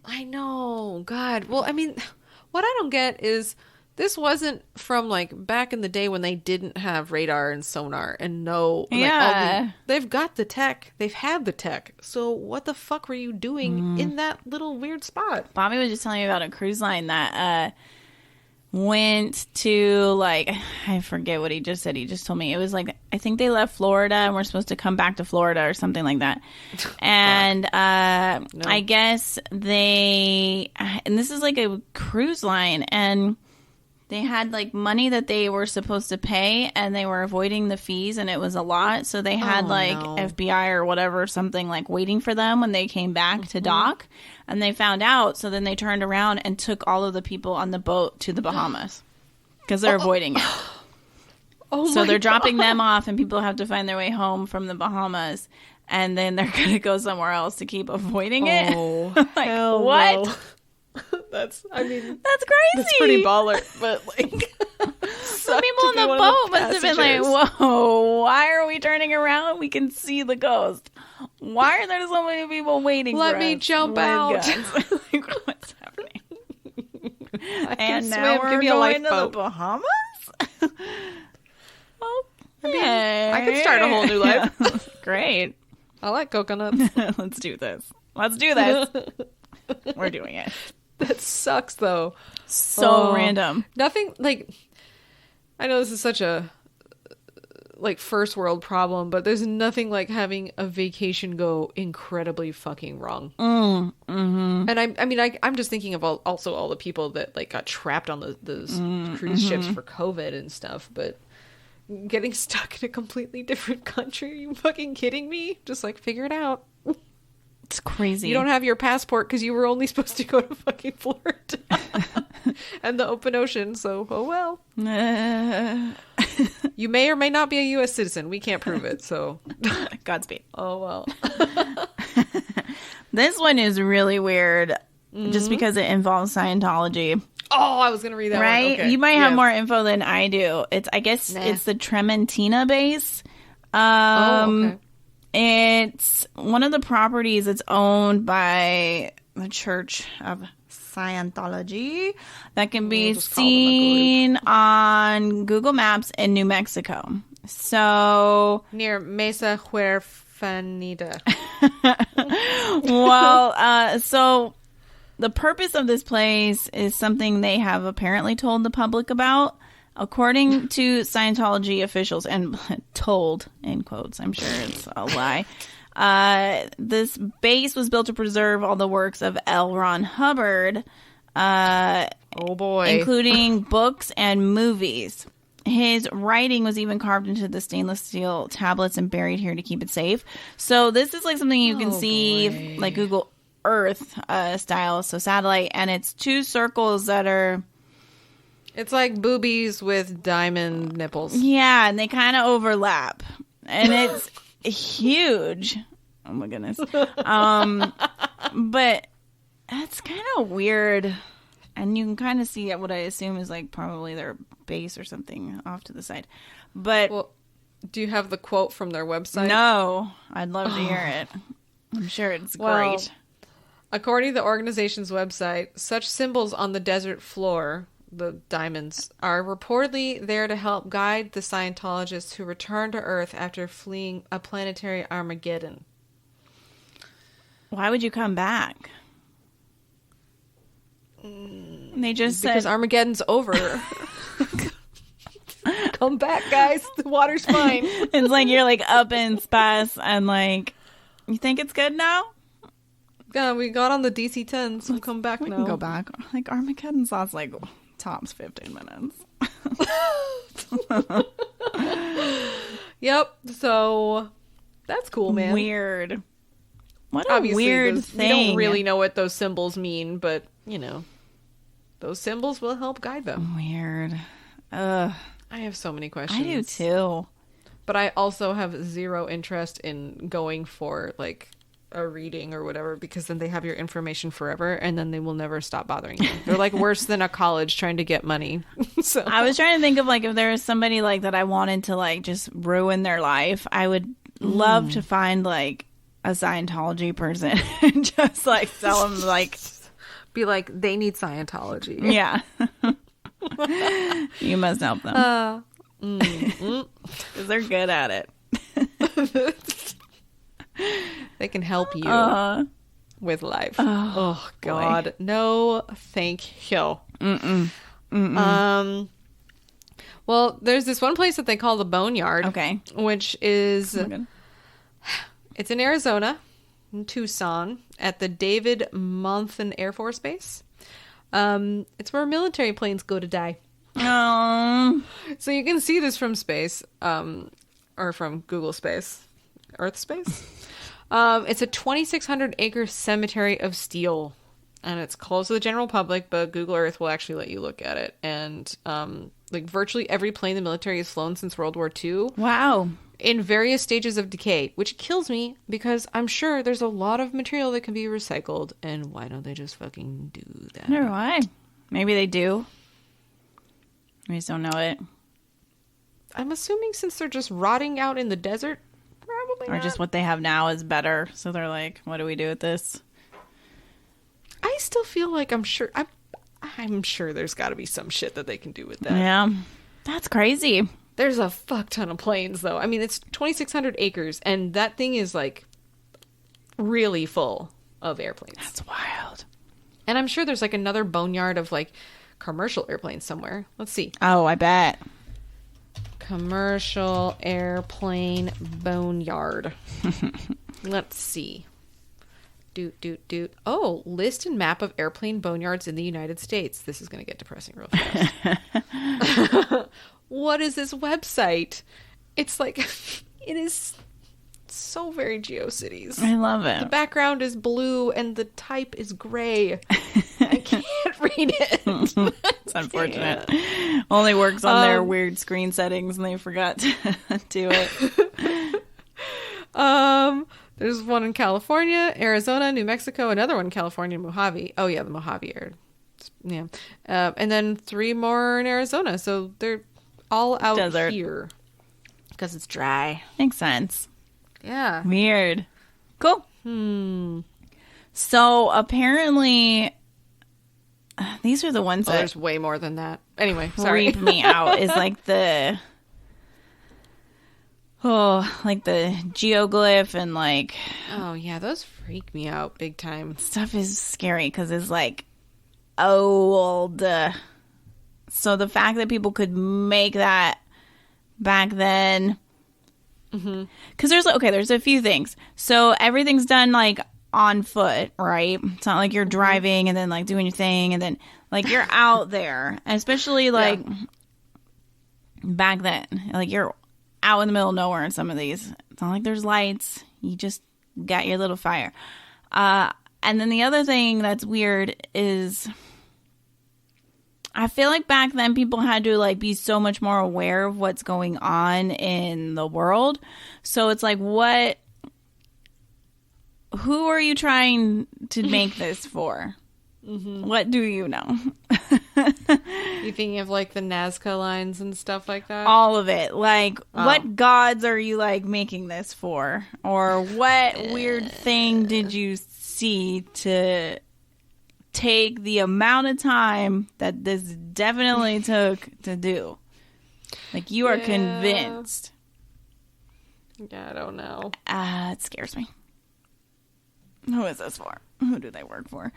I know. God. Well, I mean, what I don't get is this wasn't from like back in the day when they didn't have radar and sonar and they've got the tech. They've had the tech. So what the fuck were you doing in that little weird spot? Bobby was just telling me about a cruise line that went to, like, I forget what he just said. He just told me it was like, I think they left Florida and we're supposed to come back to Florida or something like that. And no. I guess and this is like a cruise line, and they had like money that they were supposed to pay and they were avoiding the fees, and it was a lot. So they had FBI or whatever, something like waiting for them when they came back to dock, and they found out. So then they turned around and took all of the people on the boat to the Bahamas because they're avoiding it. So they're dropping them off and people have to find their way home from the Bahamas, and then they're going to go somewhere else to keep avoiding it. Oh, like, hell what? No. That's crazy. That's pretty baller, but like some people on the boat must have been like, whoa, why are we turning around? We can see the ghost. Why are there so many people waiting for us? Let me jump out. Like, what's happening? And swim. now we're Give me a going to the lifeboat. Bahamas? Okay. I can start a whole new life. Great. I like coconuts. Let's do this. We're doing it. That sucks, though. So random. Nothing, like, I know this is such a, like, first world problem, but there's nothing like having a vacation go incredibly fucking wrong. And I'm just thinking of also all the people that, like, got trapped on those cruise ships for COVID and stuff, but getting stuck in a completely different country, are you fucking kidding me? Just, like, figure it out. It's crazy. You don't have your passport because you were only supposed to go to fucking Florida and the open ocean. So, oh well. You may or may not be a U.S. citizen. We can't prove it. So, Godspeed. Oh well. This one is really weird, just because it involves Scientology. Oh, I was gonna read that. Right? One. Okay. You might have more info than I do. I guess it's the Trementina base. Okay. It's one of the properties that's owned by the Church of Scientology that can be seen on Google Maps in New Mexico. So near Mesa Huerfanita. Well, so the purpose of this place is something they have apparently told the public about. According to Scientology officials, and told, in quotes, I'm sure it's a lie, this base was built to preserve all the works of L. Ron Hubbard, oh boy, including books and movies. His writing was even carved into the stainless steel tablets and buried here to keep it safe. So this is like something you can see, like Google Earth style, so satellite, and it's two circles that are... It's like boobies with diamond nipples. Yeah, and they kind of overlap. And it's huge. Oh my goodness. But that's kind of weird. And you can kind of see what I assume is like probably their base or something off to the side. But well, do you have the quote from their website? No. I'd love to hear it. I'm sure it's great. According to the organization's website, such symbols on the desert floor, the diamonds, are reportedly there to help guide the Scientologists who return to Earth after fleeing a planetary Armageddon. Why would you come back? They just because said Armageddon's over. Come back, guys. The water's fine. It's like you're like up in space and like, you think it's good now? Yeah, we got on the DC-10s. We'll come back now. We can go back. Like Armageddon's last like tops 15 minutes. Yep. So that's cool, man. Weird. What a Obviously, weird thing. We don't really know what those symbols mean, but you know, those symbols will help guide them. Weird. Ugh. I have so many questions. I do too. But I also have zero interest in going for like a reading or whatever, because then they have your information forever and then they will never stop bothering you. They're like worse than a college trying to get money. So I was trying to think of like if there was somebody like that I wanted to like just ruin their life. I would love to find like a Scientology person and just like tell them like be like, they need Scientology. Yeah. You must help them. Because they're good at it. They can help you with life. Oh God. Boy. No, thank you. Well, there's this one place that they call the Boneyard. Okay. Which is... it's in Arizona, in Tucson, at the David Monthan Air Force Base. It's where military planes go to die. Oh. So you can see this from space, or from Google Space, Earth Space. It's a 2,600 acre cemetery of steel, and it's closed to the general public, but Google Earth will actually let you look at it. And like virtually every plane the military has flown since World War II. Wow. In various stages of decay, which kills me because I'm sure there's a lot of material that can be recycled, and why don't they just fucking do that? I don't know why. Maybe they do. We just don't know it. I'm assuming since they're just rotting out in the desert, probably or not. just what they have now is better. So they're like, what do we do with this? I still feel like I'm sure there's got to be some shit that they can do with that. Yeah, that's crazy. There's a fuck ton of planes, though. I mean, it's 2,600 acres, and that thing is, like, really full of airplanes. That's wild. And I'm sure there's, like, another boneyard of, like, commercial airplanes somewhere. Let's see. Oh, I bet. Commercial airplane boneyard. Let's see. Doot. Oh, list and map of airplane boneyards in the United States. This is going to get depressing real fast. What is this website? It's like, it is so very GeoCities. I love it. The background is blue and the type is gray. I can't read it. It's unfortunate. Only works on their weird screen settings and they forgot to do it. There's one in California, Arizona, New Mexico, another one in California, Mojave. Oh yeah, the Mojave area. Yeah. And then 3 more in Arizona. So they're all out Desert. here because it's dry. Makes sense. Yeah. Weird. Cool. So apparently, these are the ones that there's way more than that. Anyway, sorry. creep me out. Is like the geoglyph and like. Oh yeah, those freak me out big time. Stuff is scary because it's like old. So the fact that people could make that back then, because there's a few things. So everything's done like on foot, right? It's not like you're driving and then like doing your thing and then like you're out there, and especially like back then, like you're out in the middle of nowhere in some of these. It's not like there's lights. You just got your little fire. And then the other thing that's weird is I feel like back then people had to like be so much more aware of what's going on in the world. So it's like, who are you trying to make this for? What do you know? You thinking of like the Nazca lines and stuff like that? All of it. Like, what gods are you like making this for? Or what weird thing did you sea to take the amount of time that this definitely took to do. Like, you are convinced. Yeah, I don't know. It scares me. Who is this for? Who do they work for?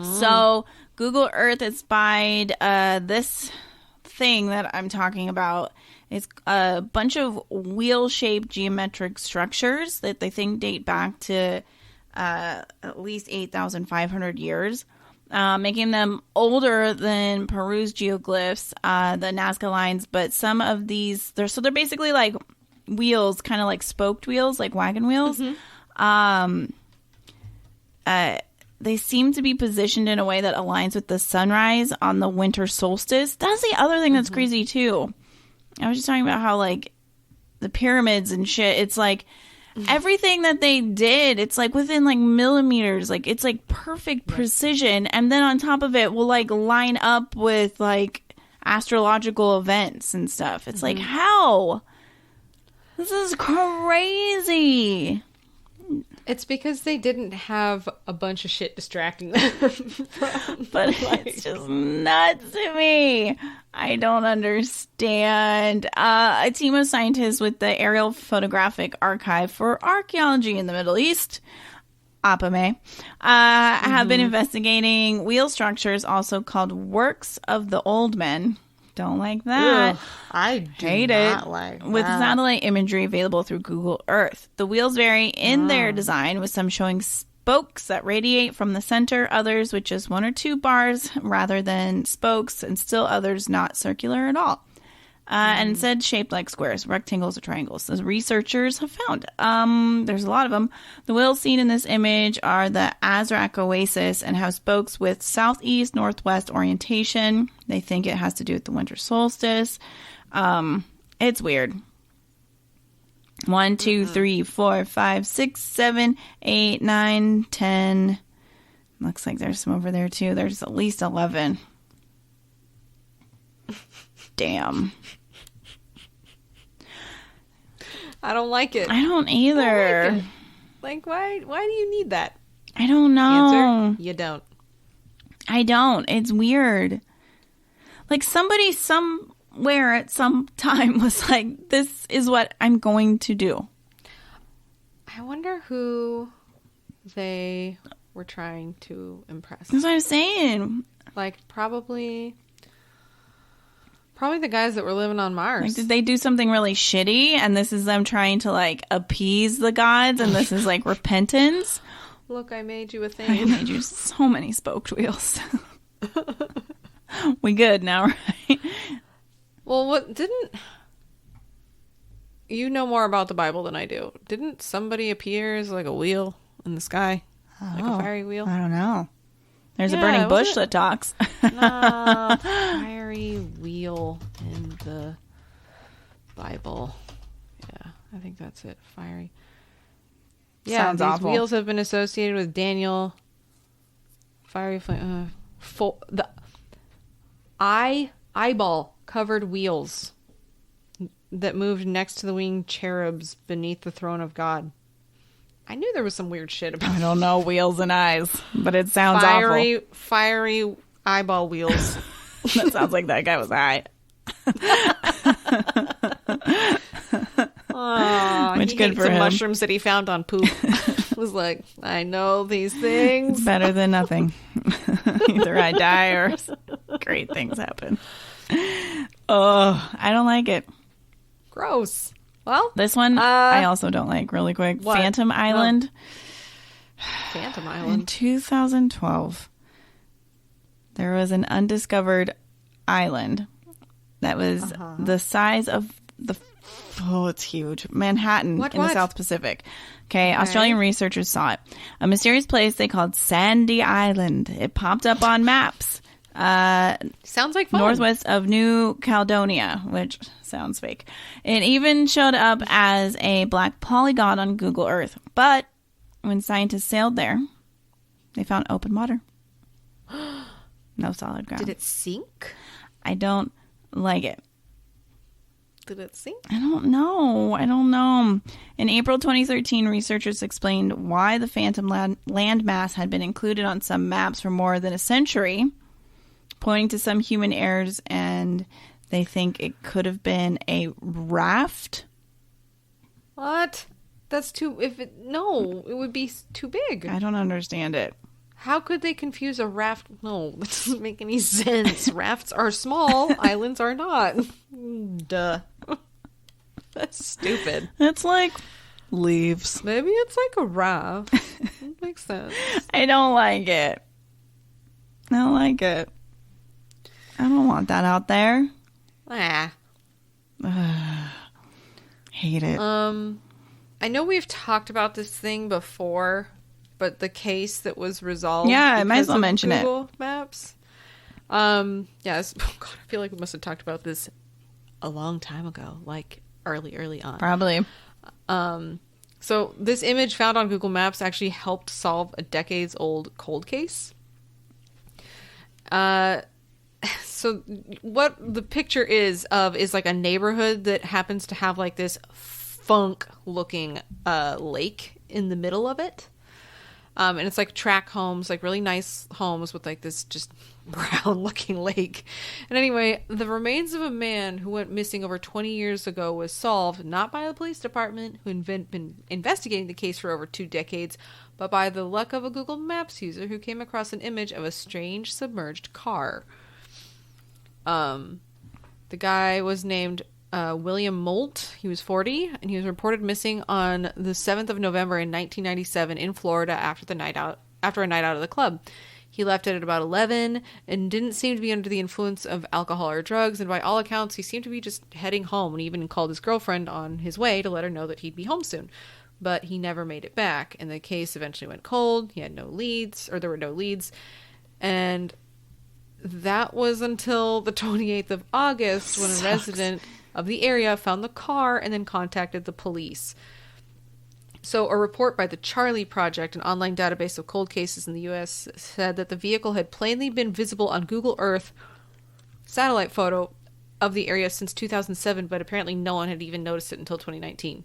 So Google Earth inspired this thing that I'm talking about. It's a bunch of wheel-shaped geometric structures that they think date back to at least 8,500 years, making them older than Peru's geoglyphs, the Nazca lines. But some of these, they're basically like wheels, kind of like spoked wheels, like wagon wheels. They seem to be positioned in a way that aligns with the sunrise on the winter solstice. That's the other thing that's crazy too. I was just talking about how, like, the pyramids and shit, it's like everything that they did, it's like within like millimeters, like it's like perfect precision, and then on top of it will like line up with like astrological events and stuff. It's like, how? This is crazy. It's because they didn't have a bunch of shit distracting them. But it's just nuts to me. I don't understand. A team of scientists with the Aerial Photographic Archive for Archaeology in the Middle East, APAME, have been investigating wheel structures, also called Works of the Old Men. Don't like that. Ugh, I hate it. Like with satellite imagery available through Google Earth. The wheels vary in their design, with some showing spokes that radiate from the center, others with just one or two bars rather than spokes, and still others not circular at all. And instead shaped like squares, rectangles, or triangles, as researchers have found. There's a lot of them. The wheels seen in this image are the Azraq Oasis and have spokes with southeast, northwest orientation. They think it has to do with the winter solstice. It's weird. 1, 2, 3, 4, 5, 6, 7, 8, 9, 10. Looks like there's some over there too. There's at least 11. Damn. I don't like it. I don't either. I don't like it. Why do you need that? I don't know. Answer, you don't. I don't. It's weird. Like, somebody somewhere at some time was like, this is what I'm going to do. I wonder who they were trying to impress. That's what I'm saying. Like, probably the guys that were living on Mars. Like, did they do something really shitty, and this is them trying to, like, appease the gods, and this is, like, repentance? Look, I made you a thing. I made you so many spoked wheels. We good now, right? Well, what didn't... You know more about the Bible than I do. Didn't somebody appear as, like, a wheel in the sky? Like a fiery wheel? I don't know. There's a burning bush that talks. No, fiery wheel in the Bible. Yeah, I think that's it. Fiery. Yeah, Sounds these awful. wheels have been associated with Daniel. Fiery flame. The eyeball covered wheels that moved next to the winged cherubs beneath the throne of God. I knew there was some weird shit about I don't know wheels and eyes, but it sounds awful. Fiery eyeball wheels. That sounds like that guy was high. Which good for him. Mushrooms that he found on poop. Was like, I know these things. It's better than nothing. Either I die or great things happen. Oh, I don't like it. Gross. Well, this one I also don't like. Really quick, what? Phantom Island. Phantom In Island. 2012, there was an undiscovered island that was the size of it's huge. Manhattan in the South Pacific. Okay, Australian researchers saw it. A mysterious place they called Sandy Island. It popped up on maps. Sounds like fun. Northwest of New Caledonia, which sounds fake. It even showed up as a black polygon on Google Earth. But when scientists sailed there, they found open water. No solid ground. Did it sink? I don't like it. Did it sink? I don't know. In April 2013, researchers explained why the phantom landmass had been included on some maps for more than a century, pointing to some human errors, and they think it could have been a raft. What? That's too... No, it would be too big. I don't understand it. How could they confuse a raft? No, that doesn't make any sense. Rafts are small. Islands are not. Duh. That's stupid. It's like leaves. Maybe it's like a raft. That makes sense. I don't like it. I don't want that out there. Hate it. I know we've talked about this thing before, but the case that was resolved. Yeah, I might as well mention Google Maps. Yes. Oh God, I feel like we must have talked about this a long time ago, like early on. Probably. So this image found on Google Maps actually helped solve a decades-old cold case. So what the picture is like a neighborhood that happens to have like this funk-looking lake in the middle of it. And it's like tract homes, like really nice homes with like this just brown-looking lake. And anyway, the remains of a man who went missing over 20 years ago was solved not by the police department, who had been investigating the case for over 2 decades, but by the luck of a Google Maps user who came across an image of a strange submerged car. The guy was named William Molt. He was 40, and he was reported missing on the 7th of November in 1997 in Florida after a night out at the club. He left it at about 11 and didn't seem to be under the influence of alcohol or drugs, and by all accounts, he seemed to be just heading home and even called his girlfriend on his way to let her know that he'd be home soon. But he never made it back, and the case eventually went cold. He had no leads, or there were no leads, and that was until the 28th of August when a resident of the area found the car and then contacted the police. So a report by the Charlie Project, an online database of cold cases in the U.S., said that the vehicle had plainly been visible on Google Earth satellite photo of the area since 2007, but apparently no one had even noticed it until 2019.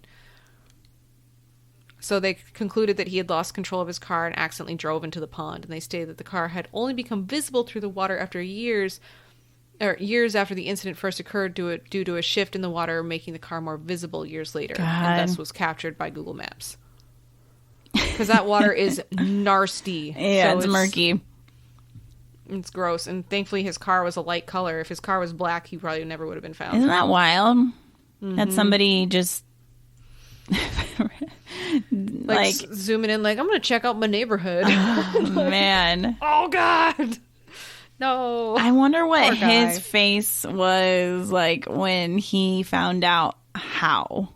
So they concluded that he had lost control of his car and accidentally drove into the pond. And they stated that the car had only become visible through the water after years after the incident first occurred due to a shift in the water, making the car more visible years later. God. And thus was captured by Google Maps. Because that water is nasty. Yeah, so it's murky. It's gross. And thankfully his car was a light color. If his car was black, he probably never would have been found. Isn't that wild? Mm-hmm. That somebody just... like zooming in, like, I'm gonna check out my neighborhood. Oh, man. Oh God, no. I wonder what his face was like when he found out how.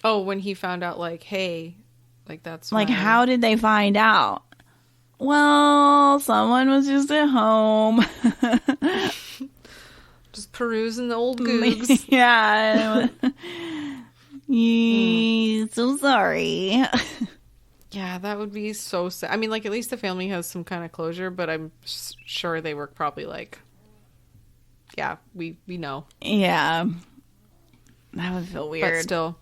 Oh, when he found out, like, hey, like, that's like, how did they find out? Well, someone was just at home. Just perusing the old Googs. Yeah. So sorry. Yeah, that would be so sad. I mean, like, at least the family has some kind of closure, but I'm sure they were probably like, yeah, we know. Yeah. That would feel weird. But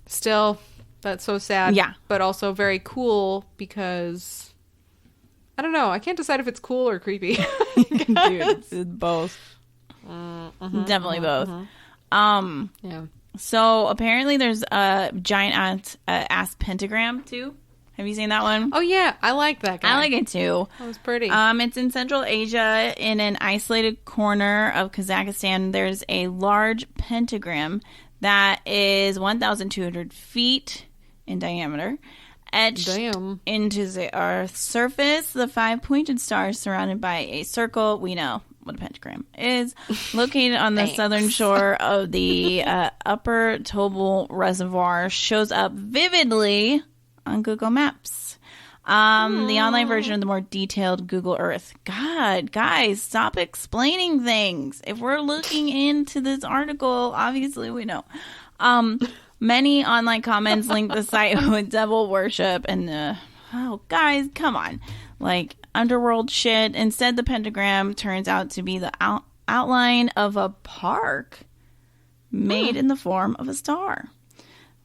still, that's so sad. Yeah. But also very cool because, I don't know, I can't decide if it's cool or creepy. Dude, it's both. Definitely both. Yeah. So apparently there's a giant Ass Pentagram too. Have you seen that one? Oh yeah, I like that guy. I like it too. That was pretty. It's in Central Asia in an isolated corner of Kazakhstan. There's a large pentagram that is 1,200 feet in diameter, etched into the Earth's surface. The 5 pointed stars surrounded by a circle. We know what a pentagram is, located on the southern shore of the Upper Tobol Reservoir, shows up vividly on Google Maps. The online version of the more detailed Google Earth. God, guys, stop explaining things. If we're looking into this article, obviously we know. Many online comments link the site with devil worship and oh, guys, come on. Like, underworld shit. Instead, the pentagram turns out to be the outline of a park made in the form of a star.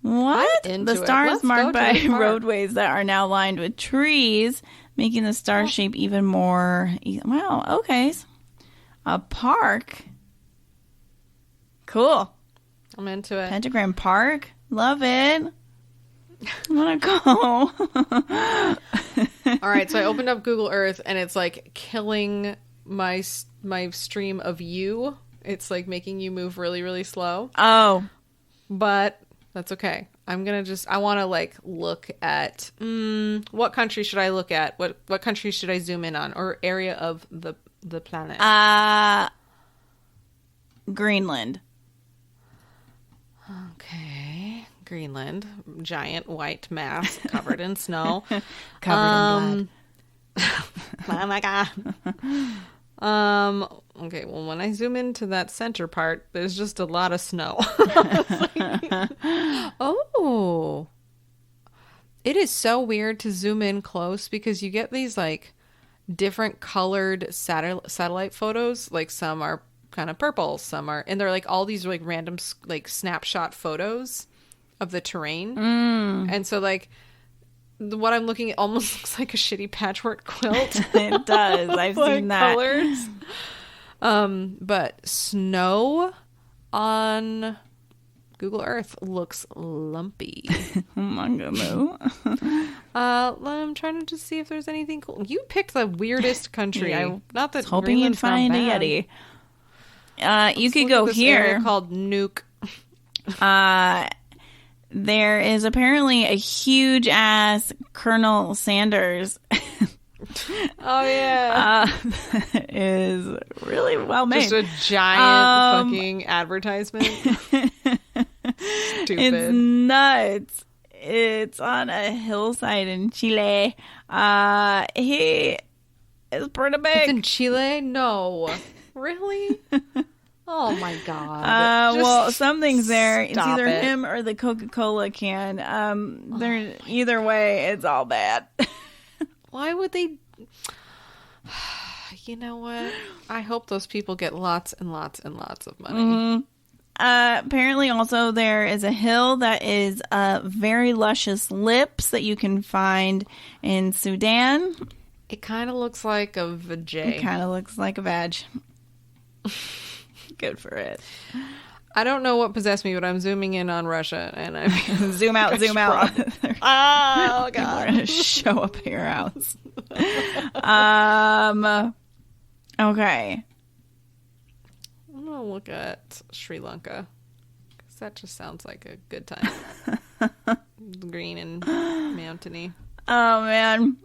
What? The star is marked by roadways that are now lined with trees, making the star shape even more... Wow, okay. A park. Cool. I'm into it. Pentagram Park. Love it. I want to go. All right, so I opened up Google Earth, and it's like killing my stream of you. It's like making you move really, really slow. Oh. But that's okay. I'm going to I want to like look at, what country should I look at? What country should I zoom in on? Or area of the planet? Greenland. Okay. Greenland. Giant white mass covered in snow. Covered in blood. Oh my God. Okay, well, when I zoom into that center part, there's just a lot of snow. Oh. It is so weird to zoom in close because you get these, like, different colored satellite photos. Like, some are kind of purple, some are... And they're, like, all these, like, random, like, snapshot photos of the terrain. And so, like... What I'm looking at almost looks like a shitty patchwork quilt. It does. I've seen that. Colors. But snow on Google Earth looks lumpy. I'm trying to just see if there's anything cool. You picked the weirdest country. Not that hoping you'd find a Yeti. You could go here. Called Nuke. There is apparently a huge ass Colonel Sanders. Oh yeah, is really well made. Just a giant fucking advertisement. Stupid. It's nuts. It's on a hillside in Chile. He is pretty big. It's in Chile? No, really? Oh my God. Well, something's there. It's either him or the Coca-Cola can. Either way, it's all bad. Why would they? You know what? I hope those people get lots and lots and lots of money. Mm-hmm. Apparently, also, there is a hill that is very luscious lips that you can find in Sudan. It kind of looks like a vajay. It kind of looks like a vag. Good for it. I don't know what possessed me, but I'm zooming in on Russia, and I'm zoom out. Oh God! People are gonna show up at your house. Okay. I'm gonna look at Sri Lanka because that just sounds like a good time. Green and mountainy. Oh man.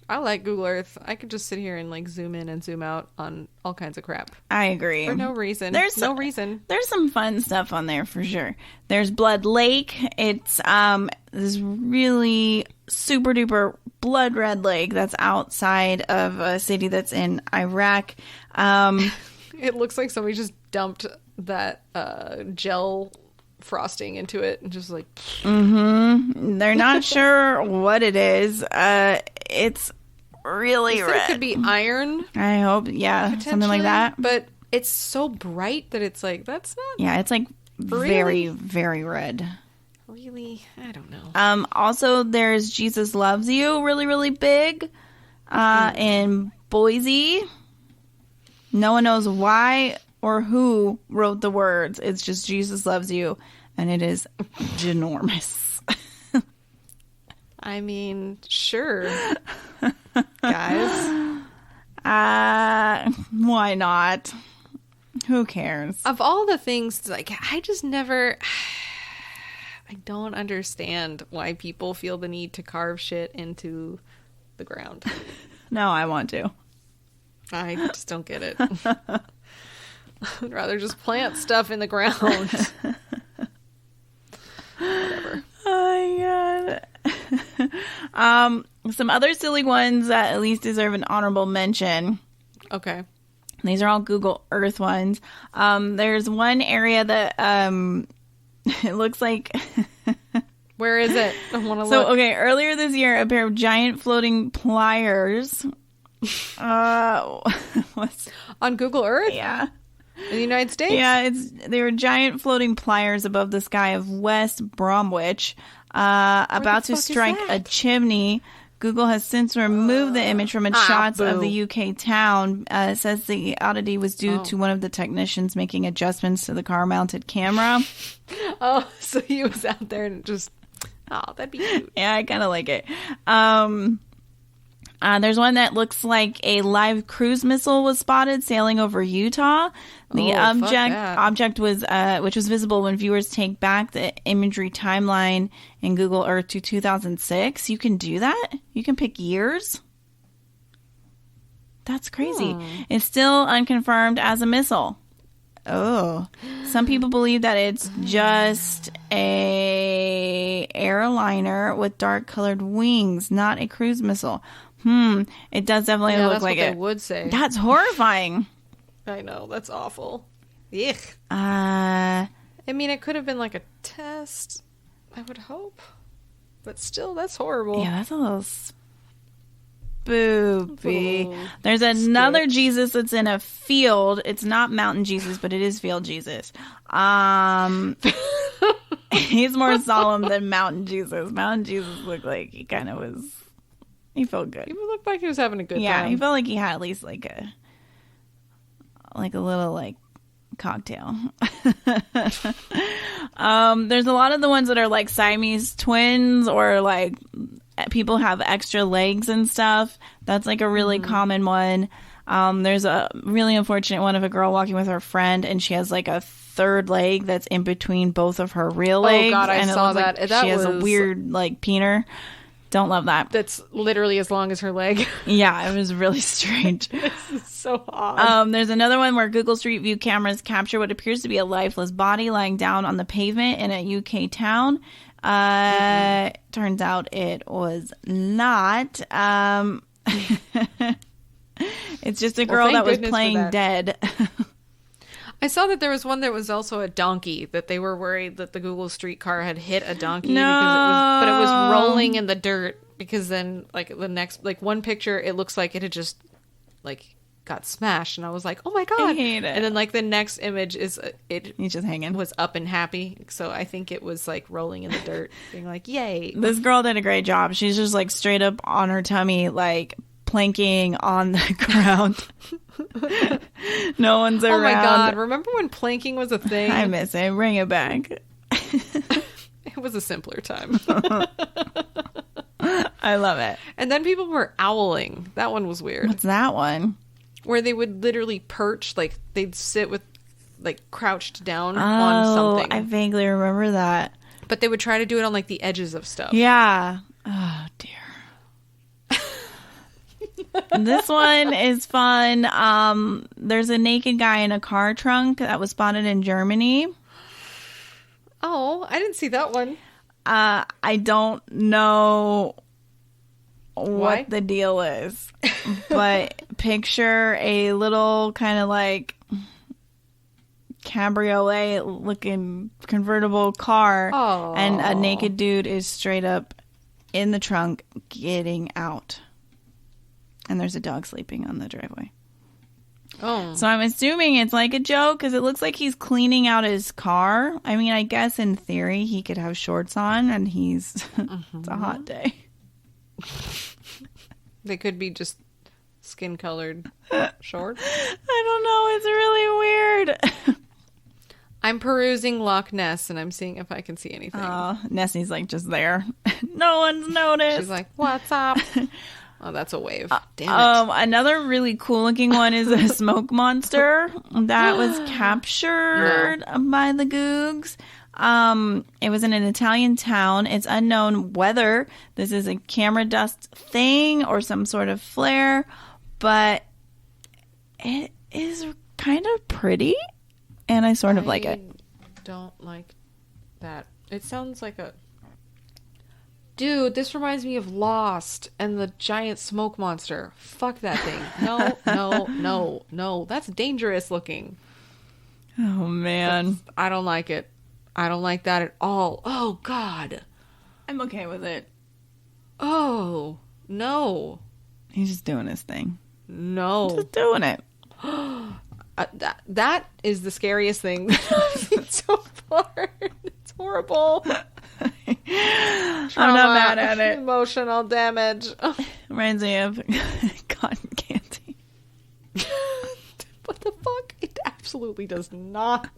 I like Google Earth. I could just sit here and like zoom in and zoom out on all kinds of crap. I agree. For no reason. There's no reason. There's some fun stuff on there for sure. There's Blood Lake. It's this really super duper blood red lake that's outside of a city that's in Iraq. It looks like somebody just dumped that gel frosting into it and just like... Mm-hmm. They're not sure what it is. It's really red. It could be iron. I hope, yeah, something like that. But it's so bright that it's like, that's not... Yeah, it's like very, very red. Really? I don't know. Also, there's Jesus Loves You, really, really big, in Boise. No one knows why or who wrote the words. It's just Jesus Loves You, and it is ginormous. I mean, sure. Guys. Why not? Who cares? Of all the things, like, I just never... I don't understand why people feel the need to carve shit into the ground. No, I want to. I just don't get it. I'd rather just plant stuff in the ground. Whatever. Oh my god. Some other silly ones that at least deserve an honorable mention. Okay. These are all Google Earth ones. There's one area that it looks like... Where is it? I want to look. So, okay, earlier this year, a pair of giant floating pliers What's On Google Earth? yeah. In the United States? Yeah, they were giant floating pliers above the sky of West Bromwich, about to strike a chimney. Google has since removed the image from its shots of the UK town. It says the oddity was due to one of the technicians making adjustments to the car-mounted camera. Oh, so he was out there and just... Oh, that'd be cute. Yeah, I kind of like it. There's one that looks like a live cruise missile was spotted sailing over Utah. The object was, which was visible when viewers take back the imagery timeline in Google Earth to 2006. You can do that? You can pick years? That's crazy. It's still unconfirmed as a missile. Oh, some people believe that it's just a airliner with dark colored wings, not a cruise missile. It does definitely look like it. That's what they would say. That's horrifying. I know, that's awful. Yuck. I mean, it could have been like a test, I would hope. But still, that's horrible. Yeah, that's a little spoopy. There's another Jesus that's in a field. It's not mountain Jesus, but it is field Jesus. He's more solemn than mountain Jesus. Mountain Jesus looked like he kind of was... He felt good. He looked like he was having a good time. Yeah, he felt like he had at least like a little like cocktail. There's a lot of the ones that are like Siamese twins or like people have extra legs and stuff. That's like a really common one. There's a really unfortunate one of a girl walking with her friend and she has like a third leg that's in between both of her real legs. Oh God, I saw that. Like she has a weird like peener. Don't love that. That's literally as long as her leg. Yeah, it was really strange. This is so odd. There's another one where Google Street View cameras capture what appears to be a lifeless body lying down on the pavement in a UK town. Turns out it was not. It's just a girl that was playing dead. I saw that there was one that was also a donkey, that they were worried that the Google streetcar had hit a donkey but it was rolling in the dirt because then like the next like one picture it looks like it had just like got smashed and I was like, "Oh my God." I hate it. And then like the next image is he's just hanging. Was up and happy. So I think it was like rolling in the dirt being like, "Yay." This girl did a great job. She's just like straight up on her tummy like planking on the ground. No one's around. Oh my God. Remember when planking was a thing? I miss it. Bring it back. It was a simpler time. I love it. And then people were owling. That one was weird. What's that one? Where they would literally perch, like they'd sit with like crouched down on something. I vaguely remember that. But they would try to do it on like the edges of stuff. Yeah. Oh dear. This one is fun. There's a naked guy in a car trunk that was spotted in Germany. Oh, I didn't see that one. I don't know what the deal is, but picture a little kind of like cabriolet looking convertible car, and a naked dude is straight up in the trunk getting out. And there's a dog sleeping on the driveway. Oh. So I'm assuming it's like a joke because it looks like he's cleaning out his car. I mean, I guess in theory he could have shorts on and he's... It's a hot day. They could be just skin-colored shorts. I don't know. It's really weird. I'm perusing Loch Ness and I'm seeing if I can see anything. Nessie's like just there. No one's noticed. She's like, what's up? Oh, that's a wave. Damn it. Another really cool looking one is a smoke monster that was captured by the Googs. It was in an Italian town. It's unknown whether this is a camera dust thing or some sort of flare, but it is kind of pretty, and I sort of like it. Don't like that. It sounds like a... Dude, this reminds me of Lost and the giant smoke monster. Fuck that thing. No. That's dangerous looking. Oh, man. I don't like it. I don't like that at all. Oh, God. I'm okay with it. Oh, no. He's just doing his thing. No. Just doing it. That is the scariest thing so far. It's horrible. I'm not mad at it. Emotional damage. Reminds me of cotton candy. What the fuck? It absolutely does not.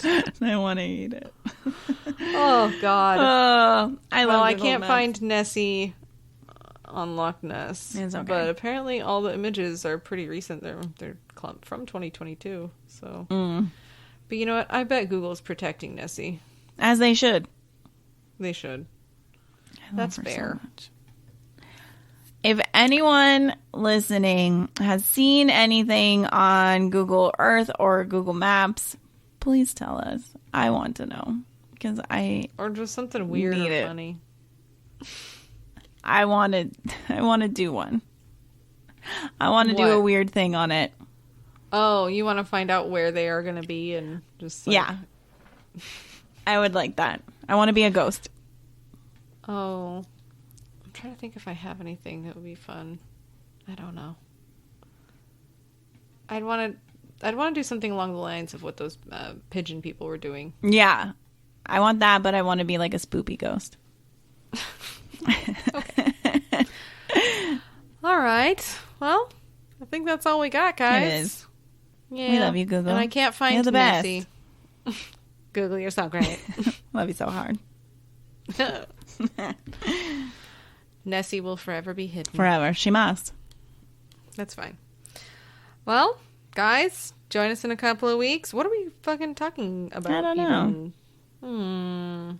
I want to eat it. Oh, God. I can't Maps. find Nessie on Loch Ness. It's okay. But apparently all the images are pretty recent. They're from 2022. So, But you know what? I bet Google's protecting Nessie. As they should. They should. I love That's her fair. so much. If anyone listening has seen anything on Google Earth or Google Maps, please tell us. I want to know. Because Or just something weird need or it. funny. I want to do one. I want to do What? a weird thing on it. Oh, you want to find out where they are going to be and just like... Yeah. I would like that. I want to be a ghost. Oh. I'm trying to think if I have anything that would be fun. I don't know. I'd want to do something along the lines of what those pigeon people were doing. Yeah. I want that, but I want to be like a spoopy ghost. Okay. All right. Well, I think that's all we got, guys. It is. Yeah. We love you, Google. And I can't find You're the best. Nessie. Google, you're so great. Love you so hard. Nessie will forever be hidden. Forever. She must. That's fine. Well, guys, join us in a couple of weeks. What are we fucking talking about? I don't know.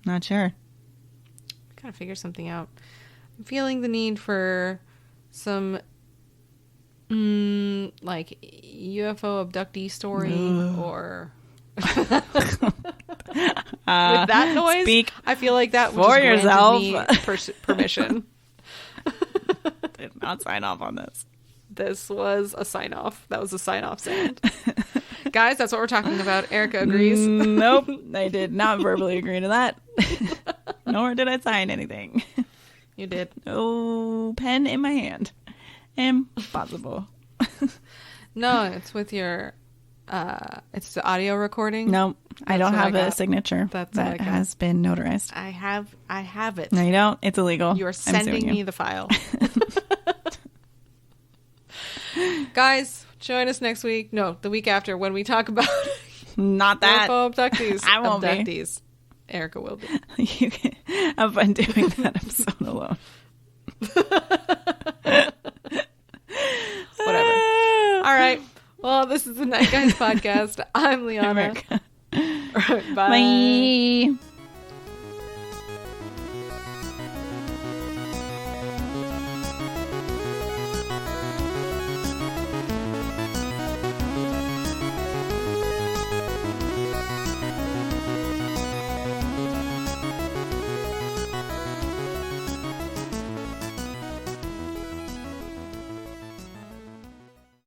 Not sure. Gotta figure something out. I'm feeling the need for some like UFO abductee story or with that noise. Speak I feel like that for just yourself. granted me permission. Did not sign off on this. This was a sign off. That was a sign off sound. Guys, that's what we're talking about. Erica agrees. Nope. I did not verbally agree to that. Nor did I sign anything. You did. No pen in my hand. Impossible. No, it's with your it's the audio recording. No, I don't what I have a got. signature That's what I that got. has been notarized. I have it. No, you don't. It's illegal. You are I'm sending suing me you. the file. Guys, join us next week. No, the week after when we talk about Not that. UFO abductees. I won't be. Abductees. Erica will be. You can have fun doing that episode alone. Whatever. All right. Well, this is the Night Guys podcast. I'm Liana. America. All right, bye. Bye.